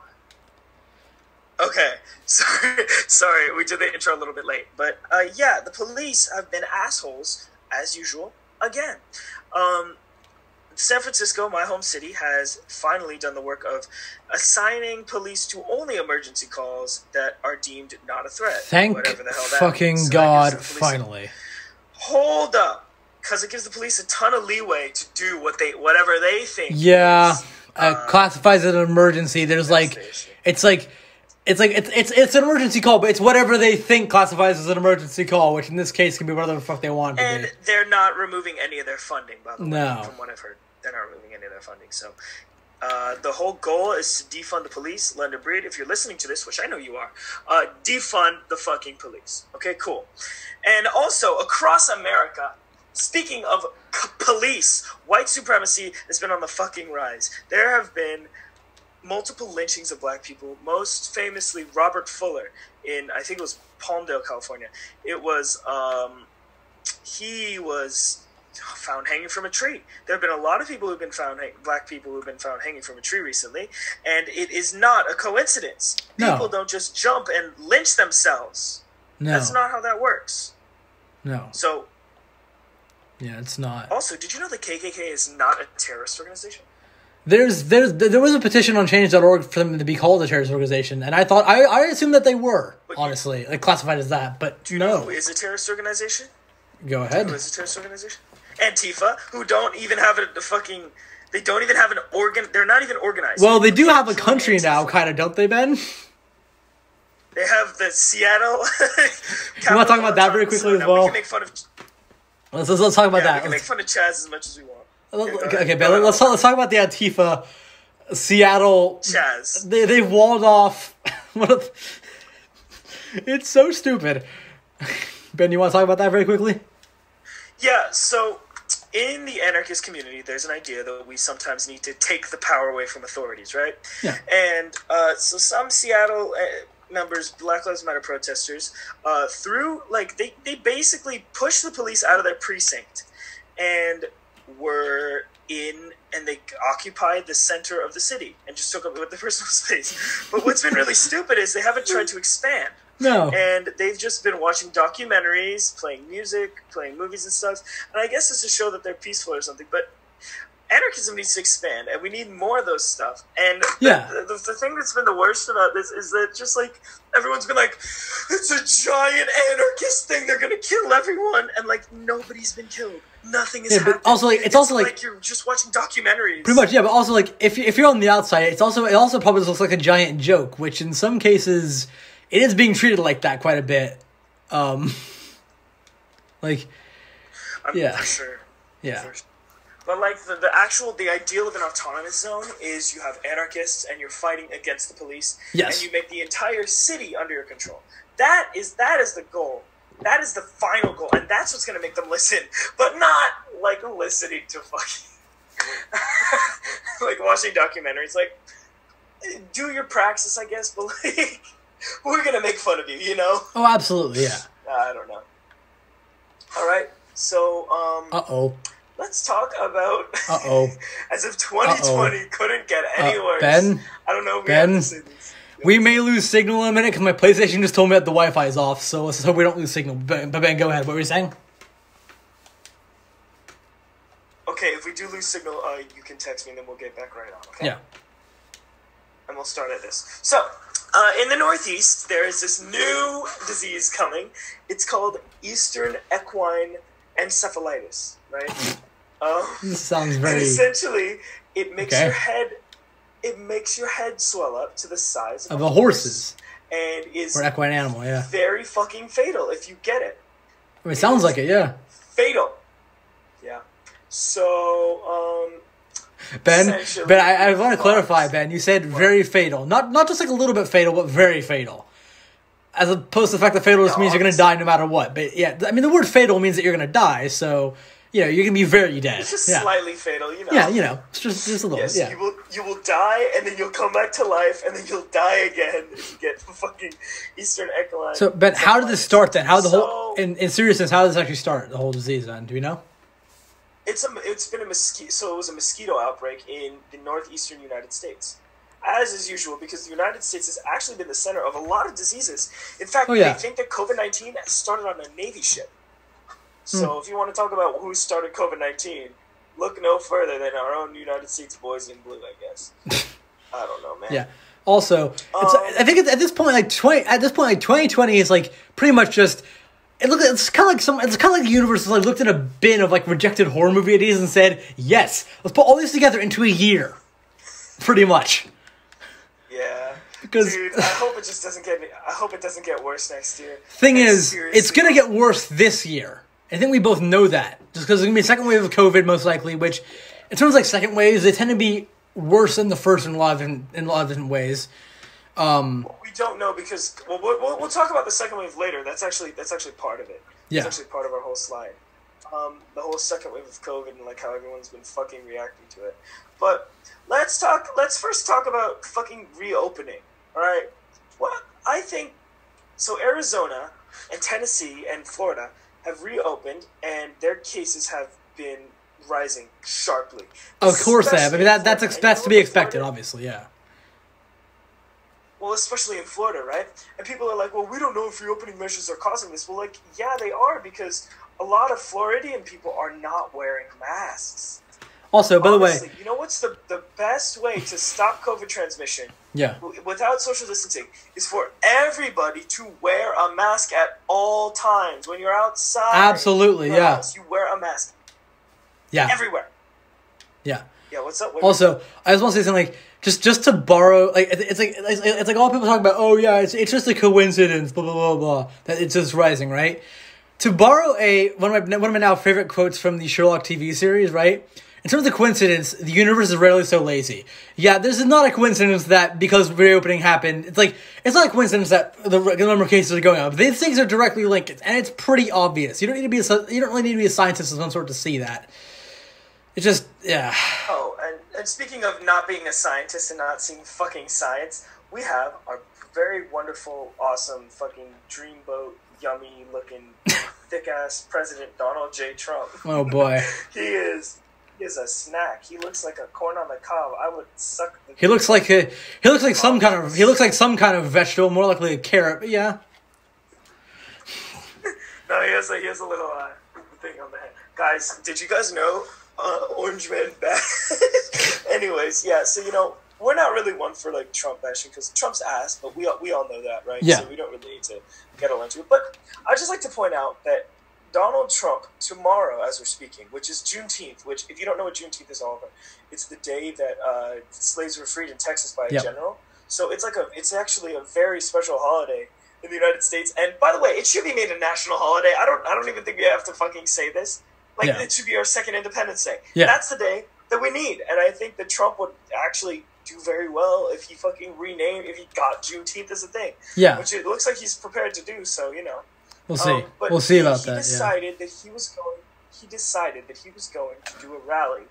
Okay, sorry, we did the intro a little bit late. But yeah, the police have been assholes, as usual, again. San Francisco, my home city, has finally done the work of assigning police to only emergency calls that are deemed not a threat. Thank whatever the hell that fucking means. So God, finally. Hold up, because it gives the police a ton of leeway to do whatever they think. Yeah, classifies it an emergency. There's like, it's an emergency call, but it's whatever they think classifies as an emergency call, which in this case can be whatever the fuck they want it to be. And they're not removing any of their funding, by the way. No. From what I've heard, they're not removing any of their funding. So the whole goal is to defund the police. Lender Breed, if you're listening to this, which I know you are, defund the fucking police. Okay, cool. And also, across America, speaking of police, white supremacy has been on the fucking rise. There have been multiple lynchings of black people, most famously Robert Fuller in, I think it was Palmdale, California. It was, he was found hanging from a tree. There have been a lot of people who've been found, black people who've been found hanging from a tree recently, and it is not a coincidence. No. People don't just jump and lynch themselves. No. That's not how that works. No. So, yeah, it's not. Also, did you know the KKK is not a terrorist organization? There was a petition on change.org for them to be called a terrorist organization, and I assumed that they were, honestly, like classified as that, but do you know who is a terrorist organization? Go ahead. Who is a terrorist organization? Antifa, who don't even have they don't even have an organ, they're not even organized. Well, they do have a country now, kind of, don't they, Ben? They have the Seattle. You want to talk about that very quickly as well? We can make fun of. Let's talk about that. We can make fun of Chaz as much as we want. Okay, Ben. Let's talk about the Antifa Seattle. Chaz. They walled off. It's so stupid. Ben, you want to talk about that very quickly? Yeah. So, in the anarchist community, there's an idea that we sometimes need to take the power away from authorities, right? Yeah. And so some Seattle members, Black Lives Matter protesters, they basically pushed the police out of their precinct and they occupied the center of the city and just took up with the personal space. But what's been really stupid is they haven't tried to expand. No. And they've just been watching documentaries, playing music, playing movies and stuff. And I guess it's to show that they're peaceful or something. But Anarchism needs to expand, and we need more of those stuff. And Yeah. the thing that's been the worst about this is that just like everyone's been like, it's a giant anarchist thing. They're gonna kill everyone, and like nobody's been killed. Nothing has happened. But also, like, it's also like you're just watching documentaries. pretty much, yeah. But also, like, if you're on the outside, it also probably looks like a giant joke, which in some cases it is being treated like that quite a bit. Like, yeah, For sure. yeah. For sure. But like the ideal of an autonomous zone is you have anarchists and you're fighting against the police. Yes. And you make the entire city under your control. That is the goal. That is the final goal, and that's what's gonna make them listen. But not like listening to fucking like watching documentaries. Like, do your praxis, I guess, but like we're gonna make fun of you, you know? Oh, absolutely, yeah. I don't know. All right, so let's talk about. As if 2020 couldn't get any worse. Ben? I don't know. Ben? We may lose signal in a minute because my PlayStation just told me that the Wi-Fi is off, so let's hope we don't lose signal. But Ben, go ahead. What were you saying? Okay, if we do lose signal, you can text me and then we'll get back right on, okay? Yeah. And we'll start at this. So, in the Northeast, there is this new disease coming. It's called Eastern Equine Encephalitis, right? This sounds And very... essentially, it makes Okay. your head... It makes your head swell up to the size of a horse's. And is Or equine animal, yeah. very fucking fatal if you get it. I mean, it sounds like it, yeah. Fatal. Yeah. So, Ben, essentially, I want to clarify, Ben. You said very fatal. Not just like a little bit fatal, but very fatal. As opposed to the fact that fatal just means you're going to die no matter what. But yeah, I mean, the word fatal means that you're going to die, so... You know, you're gonna be very dead. It's just yeah. slightly fatal, you know. Yeah, you know, it's just a little. Yes, yeah. you will die, and then you'll come back to life, and then you'll die again if you get fucking Eastern Equine. So, Ben, how did this start then? How the So- whole in seriousness? How did this actually start? The whole disease, then? Do you know? It's been a mosquito. So it was a mosquito outbreak in the northeastern United States, as is usual, because the United States has actually been the center of a lot of diseases. In fact, yeah. they think that COVID-19 started on a Navy ship. So if you want to talk about who started COVID-19, look no further than our own United States boys in blue, I guess. I don't know, man. Yeah. Also, I think at this point, like 2020 is like pretty much just. It's kind of like the universe has like looked in a bin of like rejected horror movie ideas and said, "Yes, let's put all these together into a year." Pretty much. Yeah. Because Dude, I hope it doesn't get worse next year. Thing And is, it's gonna get worse this year. I think we both know that. Just because there's going to be a second wave of COVID, most likely, which, in terms of like second waves, they tend to be worse than the first in a lot of different ways. We don't know because we'll talk about the second wave later. That's actually part of it. Yeah. It's actually part of our whole slide. The whole second wave of COVID and like how everyone's been fucking reacting to it. But let's first talk about fucking reopening. All right. Well, I think so. Arizona and Tennessee and Florida have reopened, and their cases have been rising sharply. Of course they have. I mean, that's to be expected, Florida, obviously, yeah. Well, especially in Florida, right? And people are like, well, we don't know if reopening measures are causing this. Well, like, yeah, they are, because a lot of Floridian people are not wearing masks. Also, by Honestly, the way... you know what's the best way to stop COVID transmission Yeah. without social distancing is for everybody to wear a mask at all times. When you're outside, Absolutely, your yeah. house, you wear a mask. Yeah. Everywhere. Yeah. Yeah, what's up? Also, I just want to say something, like, just to borrow, like, it's like all people talk about, oh yeah, it's just a coincidence, blah, blah, blah, blah, that it's just rising, right? To borrow one of my now favorite quotes from the Sherlock TV series, right? In terms of coincidence, the universe is rarely so lazy. Yeah, this is not a coincidence that because reopening happened, it's not a coincidence that the number of cases are going up. These things are directly linked, and it's pretty obvious. You don't really need to be a scientist of some sort to see that. It's just, yeah. Oh, and speaking of not being a scientist and not seeing fucking science, we have our very wonderful, awesome, fucking dreamboat, yummy-looking, thick-ass President Donald J. Trump. Oh boy. He is a snack. He looks like a corn on the cob. I would suck the... He looks like some kind of vegetable, more likely a carrot, but yeah. No, he has a little thing on the head. Guys, did you guys know Orange man bad. Anyways, yeah. So we're not really one for like Trump bashing because Trump's ass, but we all know that, right? Yeah. So we don't really need to get all into it. But I'd just like to point out that Donald Trump tomorrow, as we're speaking, which is Juneteenth, which if you don't know what Juneteenth is all about, it's the day that slaves were freed in Texas by a general. So it's actually a very special holiday in the United States. And by the way, it should be made a national holiday. I don't even think we have to fucking say this. Like it should be our second Independence Day. Yeah. That's the day that we need. And I think that Trump would actually do very well if he fucking if he got Juneteenth as a thing. Yeah. Which it looks like he's prepared to do, so We'll see. We'll see about that. He decided that he was going to do a rally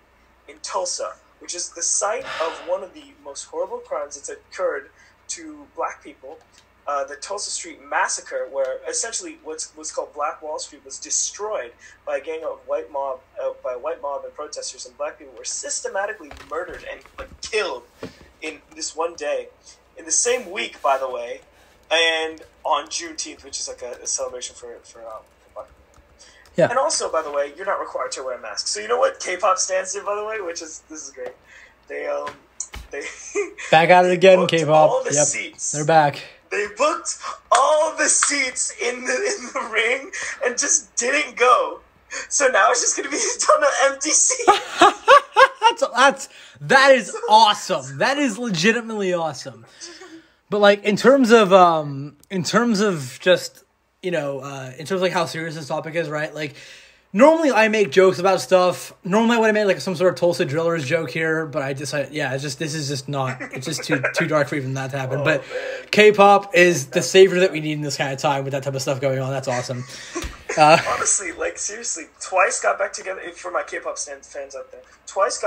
in Tulsa, which is the site of one of the most horrible crimes that's occurred to black people. The Tulsa Street Massacre, where essentially what's called Black Wall Street was destroyed by a gang of white mob and protesters, and black people were systematically murdered and killed in this one day. In the same week, by the way, and on Juneteenth, which is like a celebration for black people. Yeah. And also, by the way, you're not required to wear a mask. So you know what K-pop stands for, by the way, this is great. They back at it again, K-pop. All the seats. They're back. They booked all the seats in the ring and just didn't go. So now it's just gonna be a ton of empty seats. That is awesome. That is legitimately awesome. But like in terms of just in terms of like how serious this topic is, right? Like normally I make jokes about stuff. Normally I would have made like some sort of Tulsa Drillers joke here, but I decided, this is just not. It's just too dark for even that to happen. But K-pop is the savior that we need in this kind of time with that type of stuff going on. That's awesome. Honestly, like seriously, Twice got back together. For my K-pop fans out there, Twice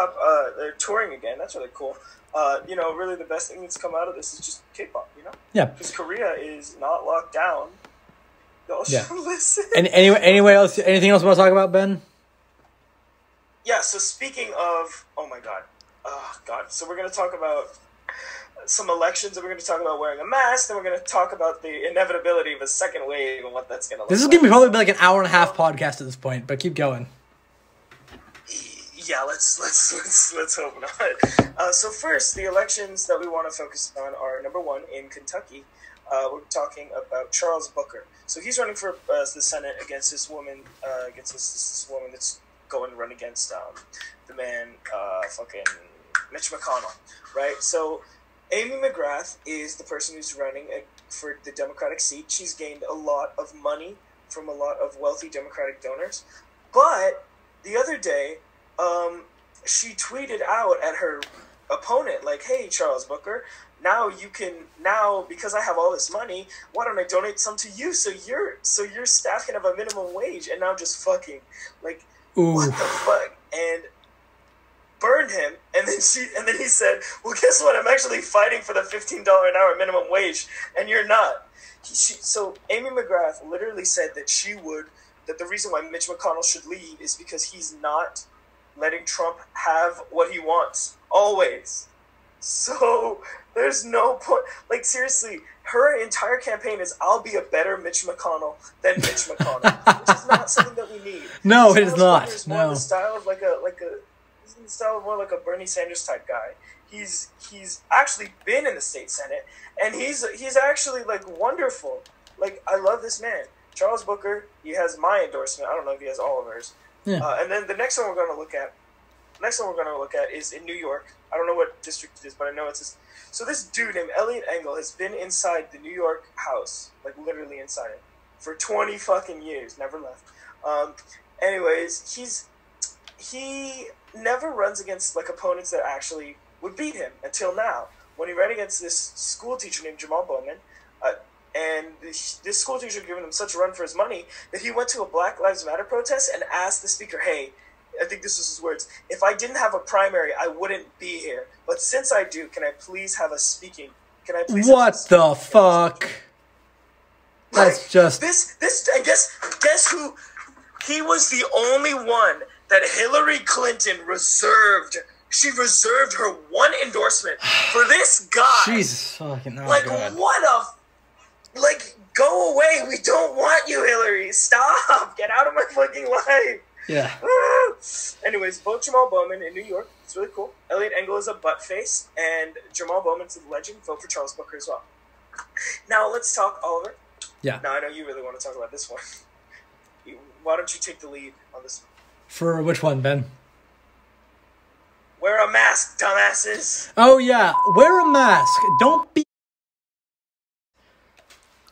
they're touring again. That's really cool. Really the best thing that's come out of this is just K-pop. Yeah. Because Korea is not locked down. Y'all should listen. And anyway else? Anything else you want to talk about, Ben? Yeah. So speaking of, so we're gonna talk about some elections, and we're gonna talk about wearing a mask, then we're gonna talk about the inevitability of a second wave and what that's gonna look like. This is gonna be probably like an hour and a half podcast at this point, but keep going. Yeah, let's hope not. So first, the elections that we want to focus on are number one in Kentucky. We're talking about Charles Booker. So he's running for the Senate against this woman, this woman that's going to run against the man, fucking Mitch McConnell, right? So Amy McGrath is the person who's running for the Democratic seat. She's gained a lot of money from a lot of wealthy Democratic donors, but the other day, she tweeted out at her opponent, like, "Hey, Charles Booker, now because I have all this money, why don't I donate some to you so your staff can have a minimum wage?" And now just fucking like, what the fuck? And burned him. And then he said, "Well, guess what? I'm actually fighting for the $15 an hour minimum wage, and you're not." So Amy McGrath literally said that the reason why Mitch McConnell should leave is because he's not letting Trump have what he wants, always. So there's no point. Like, seriously, her entire campaign is, "I'll be a better Mitch McConnell than Mitch McConnell," which is not something that we need. No, it is not. It's more in the style of he's in the style of more like a Bernie Sanders type guy. He's actually been in the state Senate, and he's actually like wonderful. Like, I love this man. Charles Booker, he has my endorsement. I don't know if he has all of hers. Yeah. And then the next one we're going to look at is in New York. I don't know what district it is, but I know it's this. So this dude named Eliot Engel has been inside the New York House, like literally inside it, for 20 fucking years, never left. Anyways, he never runs against like opponents that actually would beat him until now. When he ran against this school teacher named Jamal Bowman, and this school teacher giving him such a run for his money that he went to a Black Lives Matter protest and asked the speaker, "Hey," I think this was his words, "if I didn't have a primary, I wouldn't be here. But since I do, can I please have a speaking? Can I please?" What the fuck? That's just this. And guess who? He was the only one that Hillary Clinton reserved. She reserved her one endorsement for this guy. Jesus fucking like, God. What a. Like, go away. We don't want you, Hillary. Stop. Get out of my fucking life. Yeah. Anyways, vote Jamal Bowman in New York. It's really cool. Elliot Engel is a butt face, and Jamal Bowman's a legend. Vote for Charles Booker as well. Now let's talk, Oliver. Yeah. Now I know you really want to talk about this one. Why don't you take the lead on this one? For which one, Ben? Wear a mask, dumbasses. Oh yeah, wear a mask. Don't be.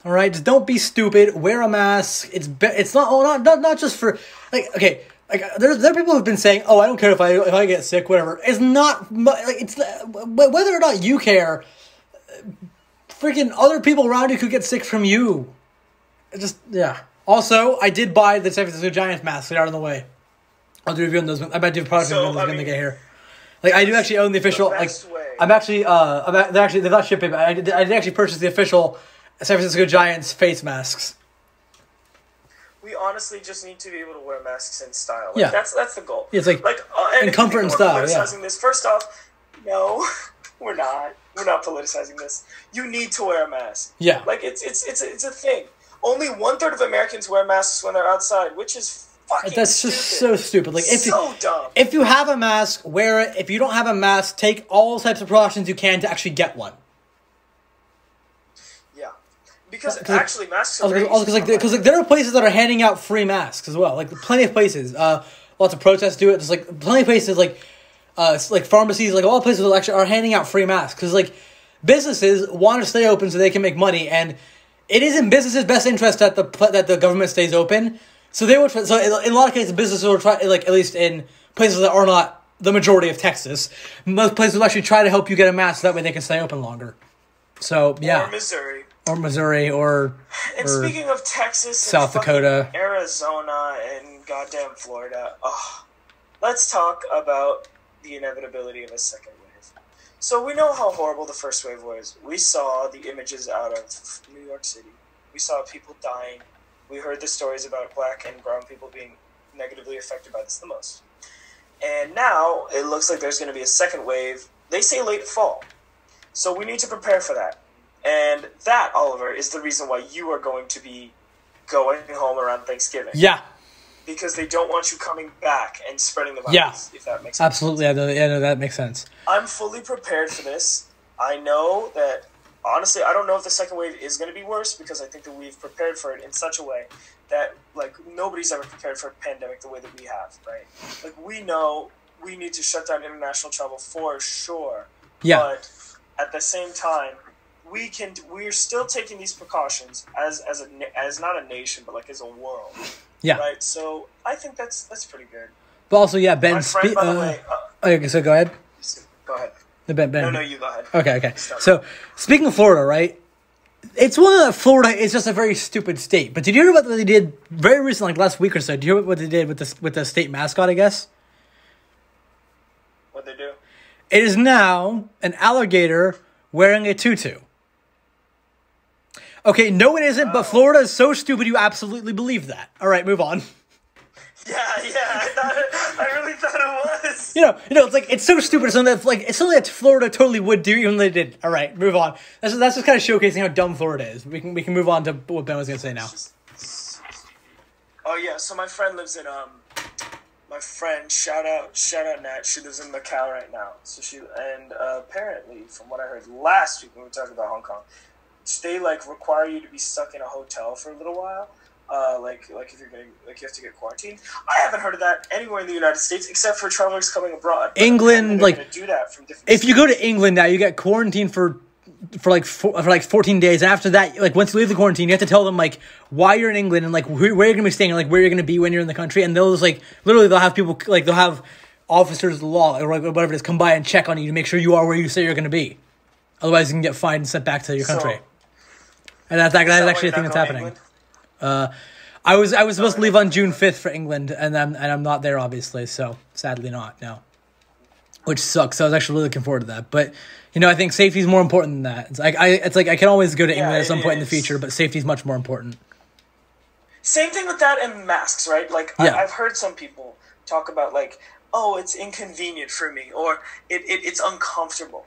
All right, just don't be stupid. Wear a mask. It's not just for like okay. Like there are people who've been saying, "Oh, I don't care if I get sick, whatever." It's not like it's whether or not you care. Freaking other people around you could get sick from you. It just yeah. Also, I did buy the San Francisco Giants mask. They're out on the way. I'll do review on those. I might do a product review on those when they get here. Like I do actually own the official. Like I'm actually they're not shipping. But I did actually purchase the official San Francisco Giants face masks. We honestly just need to be able to wear masks in style. Like, yeah, that's the goal. Yeah, it's like in comfort and style. Yeah. This. First off, no, we're not. We're not politicizing this. You need to wear a mask. Yeah, like it's a thing. Only 1/3 of Americans wear masks when they're outside, which is fucking. That's just so stupid. Like dumb. If you have a mask, wear it. If you don't have a mask, take all types of precautions you can to actually get one. Because actually, masks are because there are places that are handing out free masks as well. Like plenty of places, lots of protests do it. Just like plenty of places, like pharmacies, like all places are handing out free masks because like businesses want to stay open so they can make money, and it is in businesses' best interest that the government stays open. So they will. So in a lot of cases, businesses will try, like at least in places that are not the majority of Texas, most places will actually try to help you get a mask so that way they can stay open longer. So yeah. Or Missouri, or speaking of Texas, South Dakota, Arizona, and goddamn Florida, let's talk about the inevitability of a second wave. So we know how horrible the first wave was. We saw the images out of New York City. We saw people dying. We heard the stories about black and brown people being negatively affected by this the most. And now it looks like there's going to be a second wave. They say late fall. So we need to prepare for that. And that, Oliver, is the reason why you are going to be going home around Thanksgiving. Yeah. Because they don't want you coming back and spreading the virus, if that makes sense. Absolutely, no, that makes sense. I'm fully prepared for this. I know that, honestly, I don't know if the second wave is going to be worse because I think that we've prepared for it in such a way that, like, nobody's ever prepared for a pandemic the way that we have, right? Like, we know we need to shut down international travel for sure. Yeah. But at the same time, we're still taking these precautions as not a nation but like as a world. Yeah. Right. So I think that's pretty good. But also, yeah, Ben. My friend, by the way. Okay, so go ahead. Go ahead. Ben. No, you go ahead. Okay. So speaking of Florida, right? It's one that Florida is just a very stupid state. But did you hear what they did very recently, like last week or so? Did you hear what they did with the state mascot? I guess. What'd they do? It is now an alligator wearing a tutu. Okay, no it isn't, but Florida is so stupid you absolutely believe that. All right, move on. Yeah, I really thought it was. You know, it's like it's so stupid. It's something that Florida totally would do, even though they did. All right, move on. That's just kind of showcasing how dumb Florida is. We can move on to what Ben was gonna say now. Oh yeah, so my friend lives in my friend shout out Nat. She lives in Macau right now. So apparently, from what I heard last week when we were talking about Hong Kong, they require you to be stuck in a hotel for a little while. If you're getting you have to get quarantined. I haven't heard of that anywhere in the United States except for travelers coming abroad. England, do that from different. If you go to England now, you get quarantined for 14 days. And after that, once you leave the quarantine, you have to tell them why you're in England and where you're gonna be staying and where you're gonna be when you're in the country. And they'll just literally they'll have people they'll have officers of the law or whatever it is come by and check on you to make sure you are where you say you're gonna be. Otherwise, you can get fined and sent back to your country. And that is actually a thing that's happening. I was supposed to leave on June 5th for England, and I'm not there, obviously, so sadly not, no. Which sucks, so I was actually really looking forward to that. But, I think safety is more important than that. It's I can always go to England at some point in the future, but safety is much more important. Same thing with that and masks, right? I've heard some people talk about, it's inconvenient for me, or it's uncomfortable.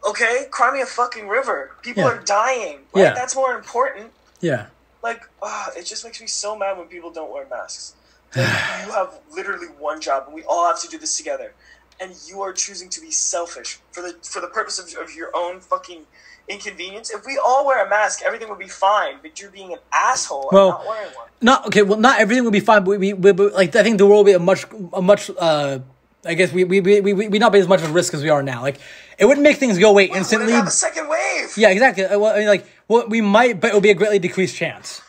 Okay, cry me a fucking river. People are dying. Right? Yeah. That's more important. Yeah. it just makes me so mad when people don't wear masks. Like, you have literally one job, and we all have to do this together. And you are choosing to be selfish for the purpose of your own fucking inconvenience. If we all wear a mask, everything would be fine. But you're being an asshole and not wearing one. Not everything would be fine. But we I think the world would be a much. I guess we not be as much of a risk as we are now. Like, it wouldn't make things go away instantly. We'd have a second wave. Yeah, exactly. We might, but it would be a greatly decreased chance.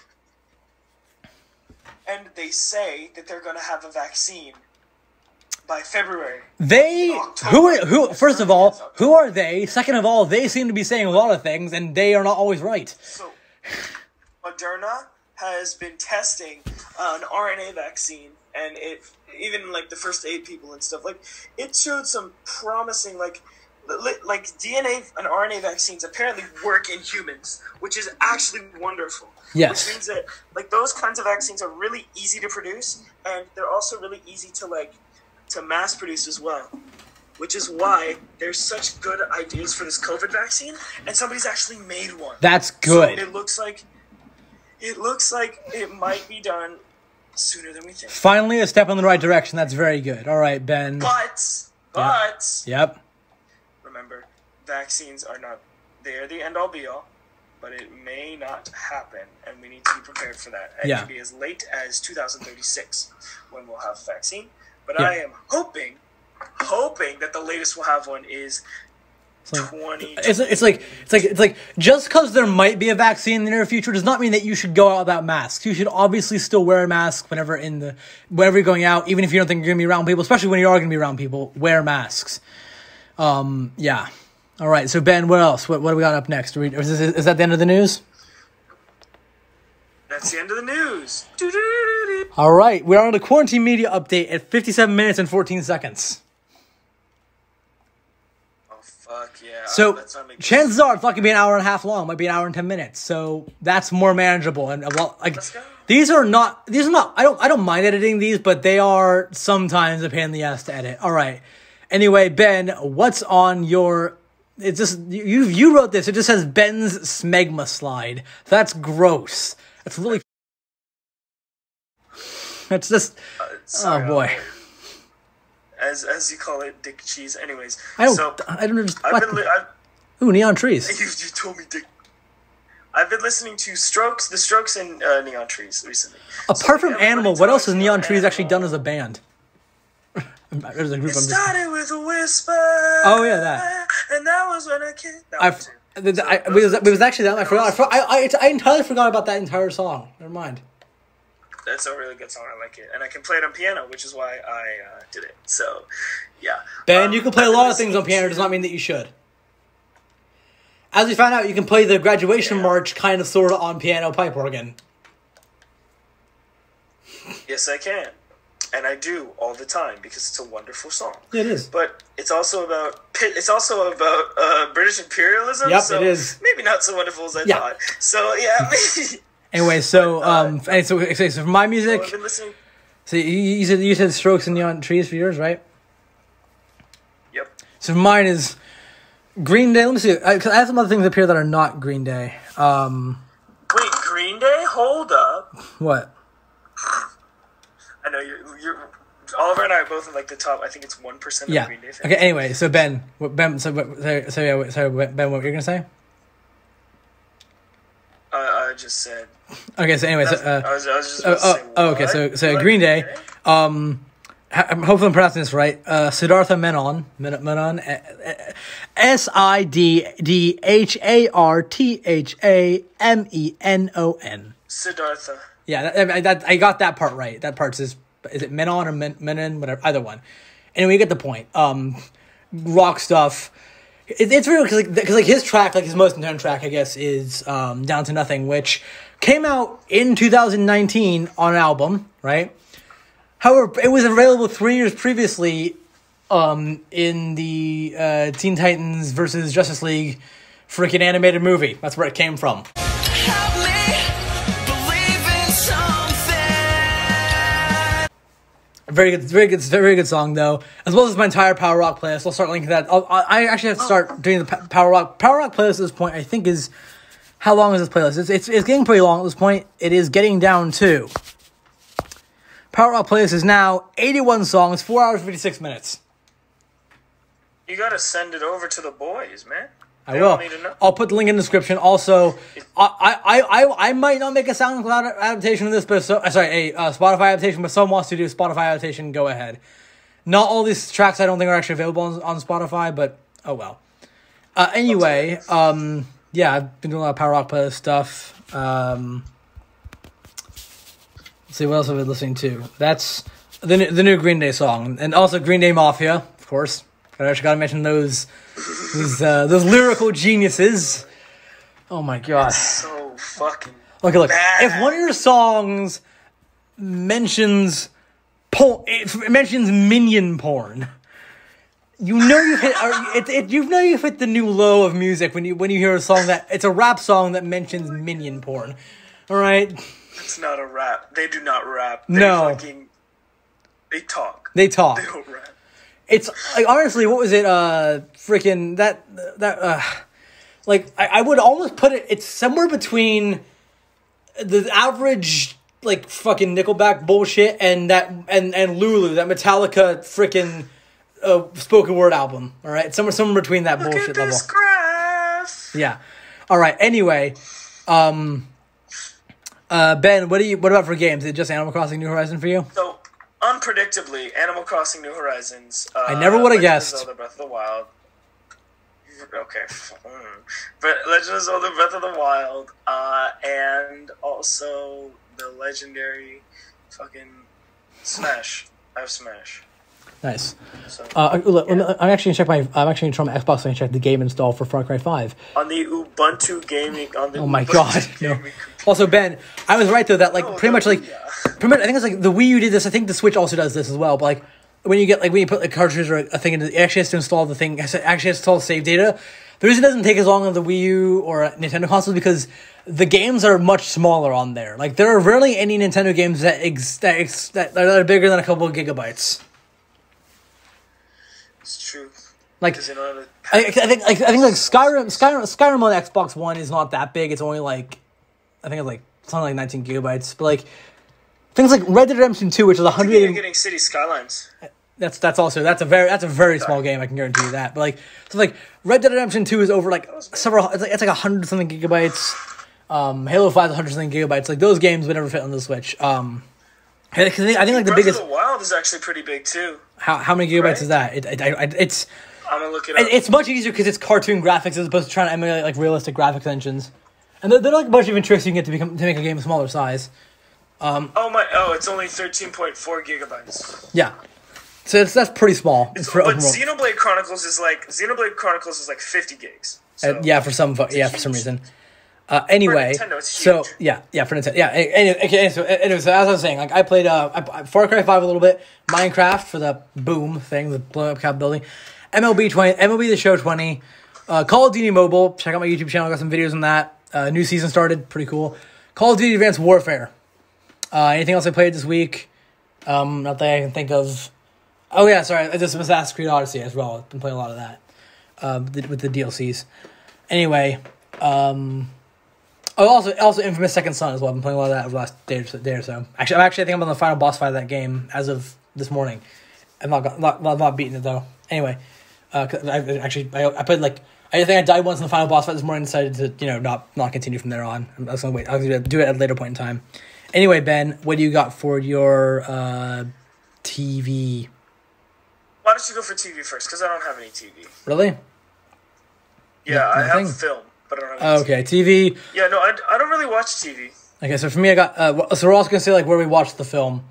And they say that they're going to have a vaccine by February. First of all, who are they? Second of all, they seem to be saying a lot of things, and they are not always right. So, Moderna has been testing an RNA vaccine, and even like the first 8 people and stuff, like, it showed some promising, like DNA and RNA vaccines apparently work in humans, which is actually wonderful. Yes. Which means that, like, those kinds of vaccines are really easy to produce, and they're also really easy to mass produce as well. Which is why there's such good ideas for this COVID vaccine, and somebody's actually made one. That's good. So it looks like it might be done sooner than we think. Finally, a step in the right direction. That's very good. All right, Ben. But Yep. Remember, vaccines are the end-all be-all, but it may not happen, and we need to be prepared for that. It could be as late as 2036 when we'll have a vaccine, but I am hoping that the latest we'll have one is 2020. It's like just because there might be a vaccine in the near future does not mean that you should go out without masks. You should obviously still wear a mask whenever you're going out, even if you don't think you're going to be around people, especially when you are going to be around people, wear masks. Yeah. All right. So Ben, what else? What do we got up next? Is that the end of the news? That's the end of the news. All right. We're on the quarantine media update at 57 minutes and 14 seconds. Oh, fuck yeah. So chances are it's not going to be an hour and a half long. It might be an hour and 10 minutes. So that's more manageable. And Let's go. These are not, I don't mind editing these, but they are sometimes a pain in the ass to edit. All right. Anyway, Ben, what's on your... It's just... You wrote this. It just says Ben's smegma slide. That's gross. That's really... That's just... sorry, oh, boy. As you call it, dick cheese. Anyways. I don't understand. Ooh, Neon Trees. You told me dick... I've been listening to The Strokes and Neon Trees recently. Apart from Animal, what else has Neon Trees actually done as a band? There's a group. It started with a whisper. Oh yeah, that. And that was when I kissed. It was actually that. I forgot. I entirely forgot about that entire song. Never mind. That's a really good song. I like it, and I can play it on piano, which is why I did it. So, yeah. Ben, you can play a lot of things on piano. Does not mean that you should. As we found out, you can play the graduation march kind of sort of on piano pipe organ. Yes, I can. And I do all the time because it's a wonderful song. It is. But it's also about British imperialism. Yep, so it is. Maybe not so wonderful as I thought. So yeah, maybe. Anyway, so for my music, I've been listening. So you said Strokes and Neon Trees for yours, right? Yep. So mine is Green Day. Let me see, because I have some other things up here that are not Green Day. Wait, Green Day? Hold up. What? I know you're Oliver and I are both in like the top. I think it's 1% of Green Day fans. Okay. Anyway, so Ben, Ben, what were you gonna say? I just said. Okay. So anyway, I was just. Okay. So Green Day. Hopefully I'm pronouncing this right. Siddhartha Menon, SIDDHARTHAMENON. Siddhartha. Yeah, I got that part right. That part is it Menon or Menon, whatever, either one. Anyway, you get the point. Rock stuff. It's real because his track, like his most known track, I guess, is Down to Nothing, which came out in 2019 on an album, right? However, it was available 3 years previously in the Teen Titans versus Justice League freaking animated movie. That's where it came from. Very good song though. As well as my entire Power Rock playlist. I'll start linking that. I actually have to start doing the Power Rock playlist at this point. I think is how long is this playlist? It's getting pretty long at this point. It is getting down to... Power Rock playlist is now 81 songs, 4 hours, 56 minutes. You gotta send it over to the boys, man. I will. I'll put the link in the description. Also, I might not make a SoundCloud adaptation of this, but a Spotify adaptation. But someone wants to do a Spotify adaptation, go ahead. Not all these tracks I don't think are actually available on Spotify, but oh well. Anyway, yeah, I've been doing a lot of Power Rock playlist stuff. Let's see what else I've been listening to. That's the new Green Day song, and also Green Day Mafia, of course. I actually gotta mention those lyrical geniuses. Oh my god. It's so fucking look. bad. If one of your songs mentions porn, it mentions minion porn, you know you've hit the new low of music when you hear a song that it's a rap song that mentions minion porn. All right. It's not a rap. They do not rap. No. They talk. They talk. They don't rap. It's like, honestly, what was it? Freaking like I would almost put it. It's somewhere between the average like fucking Nickelback bullshit and Lulu, that Metallica freaking spoken word album. All right, somewhere between that Look bullshit at level. this graph. Yeah. All right. Anyway, Ben, what about for games? Is it just Animal Crossing New Horizons for you? So, unpredictably, Animal Crossing New Horizons. I never would have guessed. Zelda Breath of the Wild. Okay. But Legend of Zelda Breath of the Wild, and also the legendary fucking Smash. I have Smash. Nice. So, look, yeah. I'm actually gonna try my Xbox and check the game install for Far Cry 5 on the Ubuntu gaming. Oh my god! No. Also, Ben, I was right though that pretty much I think it's like the Wii U did this. I think the Switch also does this as well. But like when you put a cartridge or a thing into, it actually has to install the thing. It actually has to install save data. The reason it doesn't take as long on the Wii U or Nintendo consoles is because the games are much smaller on there. Like there are rarely any Nintendo games that are bigger than a couple of gigabytes. It's true. Like I think Skyrim on Xbox One is not that big. It's only like I think it's like something like 19 gigabytes. But like things like Red Dead Redemption 2, which is 100. You're getting City Skylines. That's a very small game. I can guarantee you that. But like so like Red Dead Redemption 2 is over like several. It's like 100 something gigabytes. Halo 5 is 100 something gigabytes. Like those games would never fit on the Switch. I think like the biggest. Breath of the Wild is actually pretty big too. How many gigabytes is that? It's. I'm gonna look it up. It's much easier because it's cartoon graphics as opposed to trying to emulate like realistic graphics engines, and they're like a bunch of different tricks you can get to make a game a smaller size. It's only 13.4 gigabytes. Yeah, so that's pretty small. But Xenoblade Chronicles is like 50 gigs. So for some reason. Anyway, for Nintendo, it's so huge. yeah, for Nintendo, yeah. Anyway, so as I was saying, like I played Far Cry 5 a little bit, Minecraft for the boom thing, the blow up cap building, MLB The Show 20, Call of Duty Mobile. Check out my YouTube channel, I got some videos on that. New season started, pretty cool. Call of Duty Advanced Warfare. Anything else I played this week? Not that I can think of. Oh yeah, sorry, I just Assassin's Creed Odyssey as well. I've been playing a lot of that with the DLCs. Anyway, also Infamous Second Son as well. I've been playing a lot of that over the last day or so. I think I'm on the final boss fight of that game as of this morning. I'm not beating it though. Anyway, I played like I think I died once in the final boss fight this morning. And decided to not continue from there on. I was gonna wait. I was gonna do it at a later point in time. Anyway, Ben, what do you got for your TV? Why don't you go for TV first? Because I don't have any TV. Really? Yeah, I have film, but I don't have any TV. TV. Yeah, no, I don't really watch TV. Okay, so for me, I got. So we're also gonna say like where we watched the film,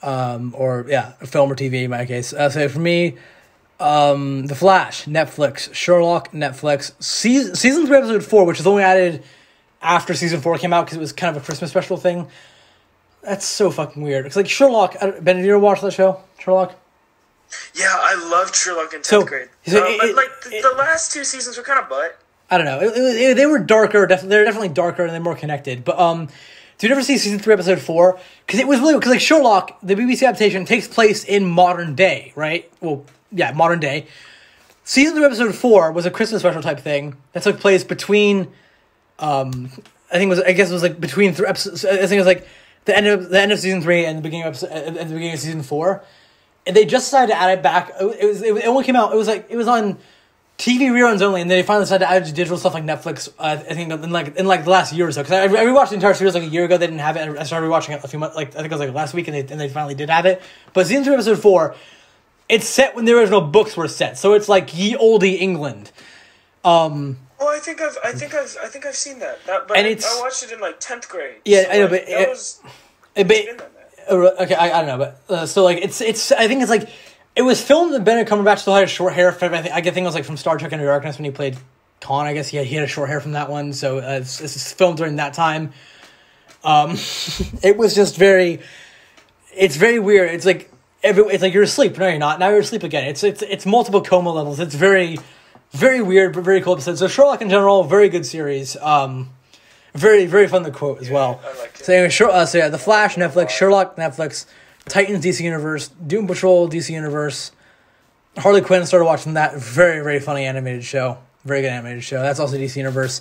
film or TV in my case. So for me, The Flash, Netflix, Sherlock, Netflix, season 3, episode 4, which was only added after season 4 came out because it was kind of a Christmas special thing. That's so fucking weird. It's like Sherlock. Ben, did you ever watch that show, Sherlock? Yeah, I loved Sherlock in 10th grade. But the last 2 seasons were kind of butt. I don't know. They were darker. They're definitely darker and they're more connected. But did you ever see season 3, episode 4? Because it was really like Sherlock, the BBC adaptation takes place in modern day, right? Well, yeah, modern day. Season 3, episode 4 was a Christmas special type thing that took place between I think I guess it was like between 3 episodes. I think it was like the end of season 3 and the beginning of season 4. And they just decided to add it back. It only came out. It was on TV reruns only, and then they finally decided to add it to digital stuff like Netflix. I think in the last year or so. Because I rewatched the entire series like a year ago. They didn't have it. And I started rewatching it a few months. Like I think it was like last week, and they finally did have it. But season 3, episode 4, it's set when the original books were set. So it's like ye olde England. Oh, I think I've seen that. But I watched it in like 10th grade. Yeah, so I know, like, okay, I don't know, but so like it's I think it's like it was filmed when Benedict Cumberbatch still had short hair. I think it was like from Star Trek Into Darkness when he played Khan. I guess he had a short hair from that one. So it's filmed during that time. It was just it's very weird. It's like you're asleep. No, you're not. Now you're asleep again. It's multiple coma levels. It's very, very weird, but very cool episode. So Sherlock in general, very good series. Very, very fun to quote as well. I like it. So anyway, The Flash, Netflix, Sherlock, Netflix, Titans, DC Universe, Doom Patrol, DC Universe, Harley Quinn, started watching that. Very, very funny animated show. Very good animated show. That's also DC Universe.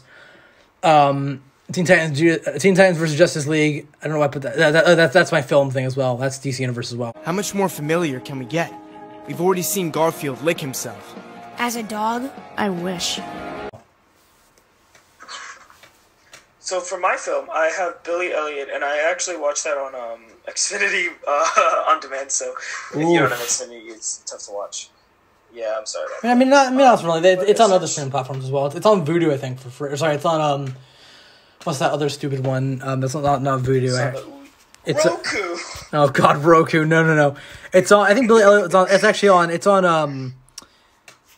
Teen Titans versus Justice League. I don't know why I put that. That's my film thing as well. That's DC Universe as well. How much more familiar can we get? We've already seen Garfield lick himself. As a dog, I wish. So for my film, I have Billy Elliot, and I actually watched that on Xfinity on demand. So if you don't have Xfinity, it's tough to watch. Yeah, I'm sorry. I mean, not really. It's on other streaming platforms as well. It's on Vudu, I think, for free. Sorry, it's on what's that other stupid one? That's not Vudu. It's Roku. Oh God, Roku. No. It's on. I think Billy Elliot. It's actually on. It's on.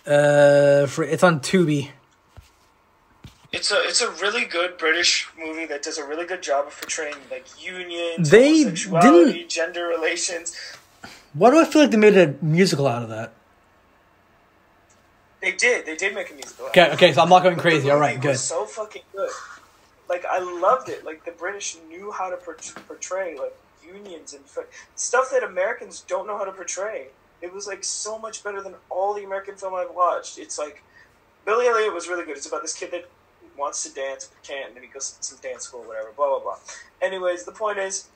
It's on Tubi. It's a really good British movie that does a really good job of portraying like unions, They homosexuality, didn't. gender relations. Why do I feel like they made a musical out of that? They did make a musical. Okay, so I'm not going crazy. All right, It good. was so fucking good. Like I loved it. Like the British knew how to portray like unions and stuff that Americans don't know how to portray. It was like so much better than all the American film I've watched. It's like Billy Elliot was really good. It's about this kid that wants to dance but can't, and then he goes to some dance school, whatever, blah, blah, blah. Anyways, the point is,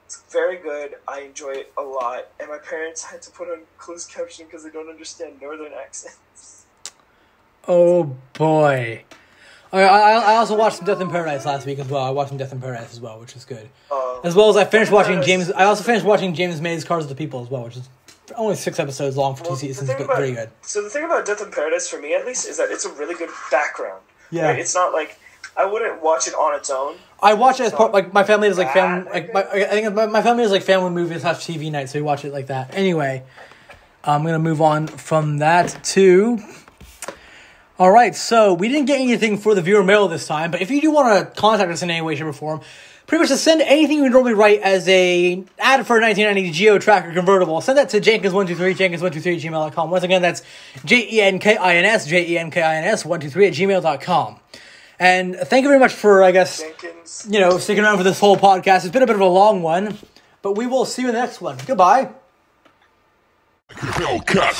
it's very good. I enjoy it a lot. And my parents had to put on closed caption because they don't understand northern accents. Oh, boy. I also watched some Death in Paradise last week as well. I watched some Death in Paradise as well, which is good. As well as I also finished watching James May's Cars of the People as well, which is only 6 episodes long for 2 seasons, but very good. So the thing about Death in Paradise, for me at least, is that it's a really good background. Yeah. Right? It's not like, I wouldn't watch it on its own. I watch it as part, like, my family is like family, I think my family is like family movies / TV night, so we watch it like that. Anyway, I'm going to move on from that to... Alright, so we didn't get anything for the viewer mail this time, but if you do want to contact us in any way, shape, or form, pretty much just send anything you normally write as a ad for a 1990 Geo Tracker convertible. Send that to jenkins123@gmail.com. Once again, that's jenkins123@gmail.com. And thank you very much for, I guess, Jenkins. Sticking around for this whole podcast. It's been a bit of a long one, but we will see you in the next one. Goodbye. Hellcat.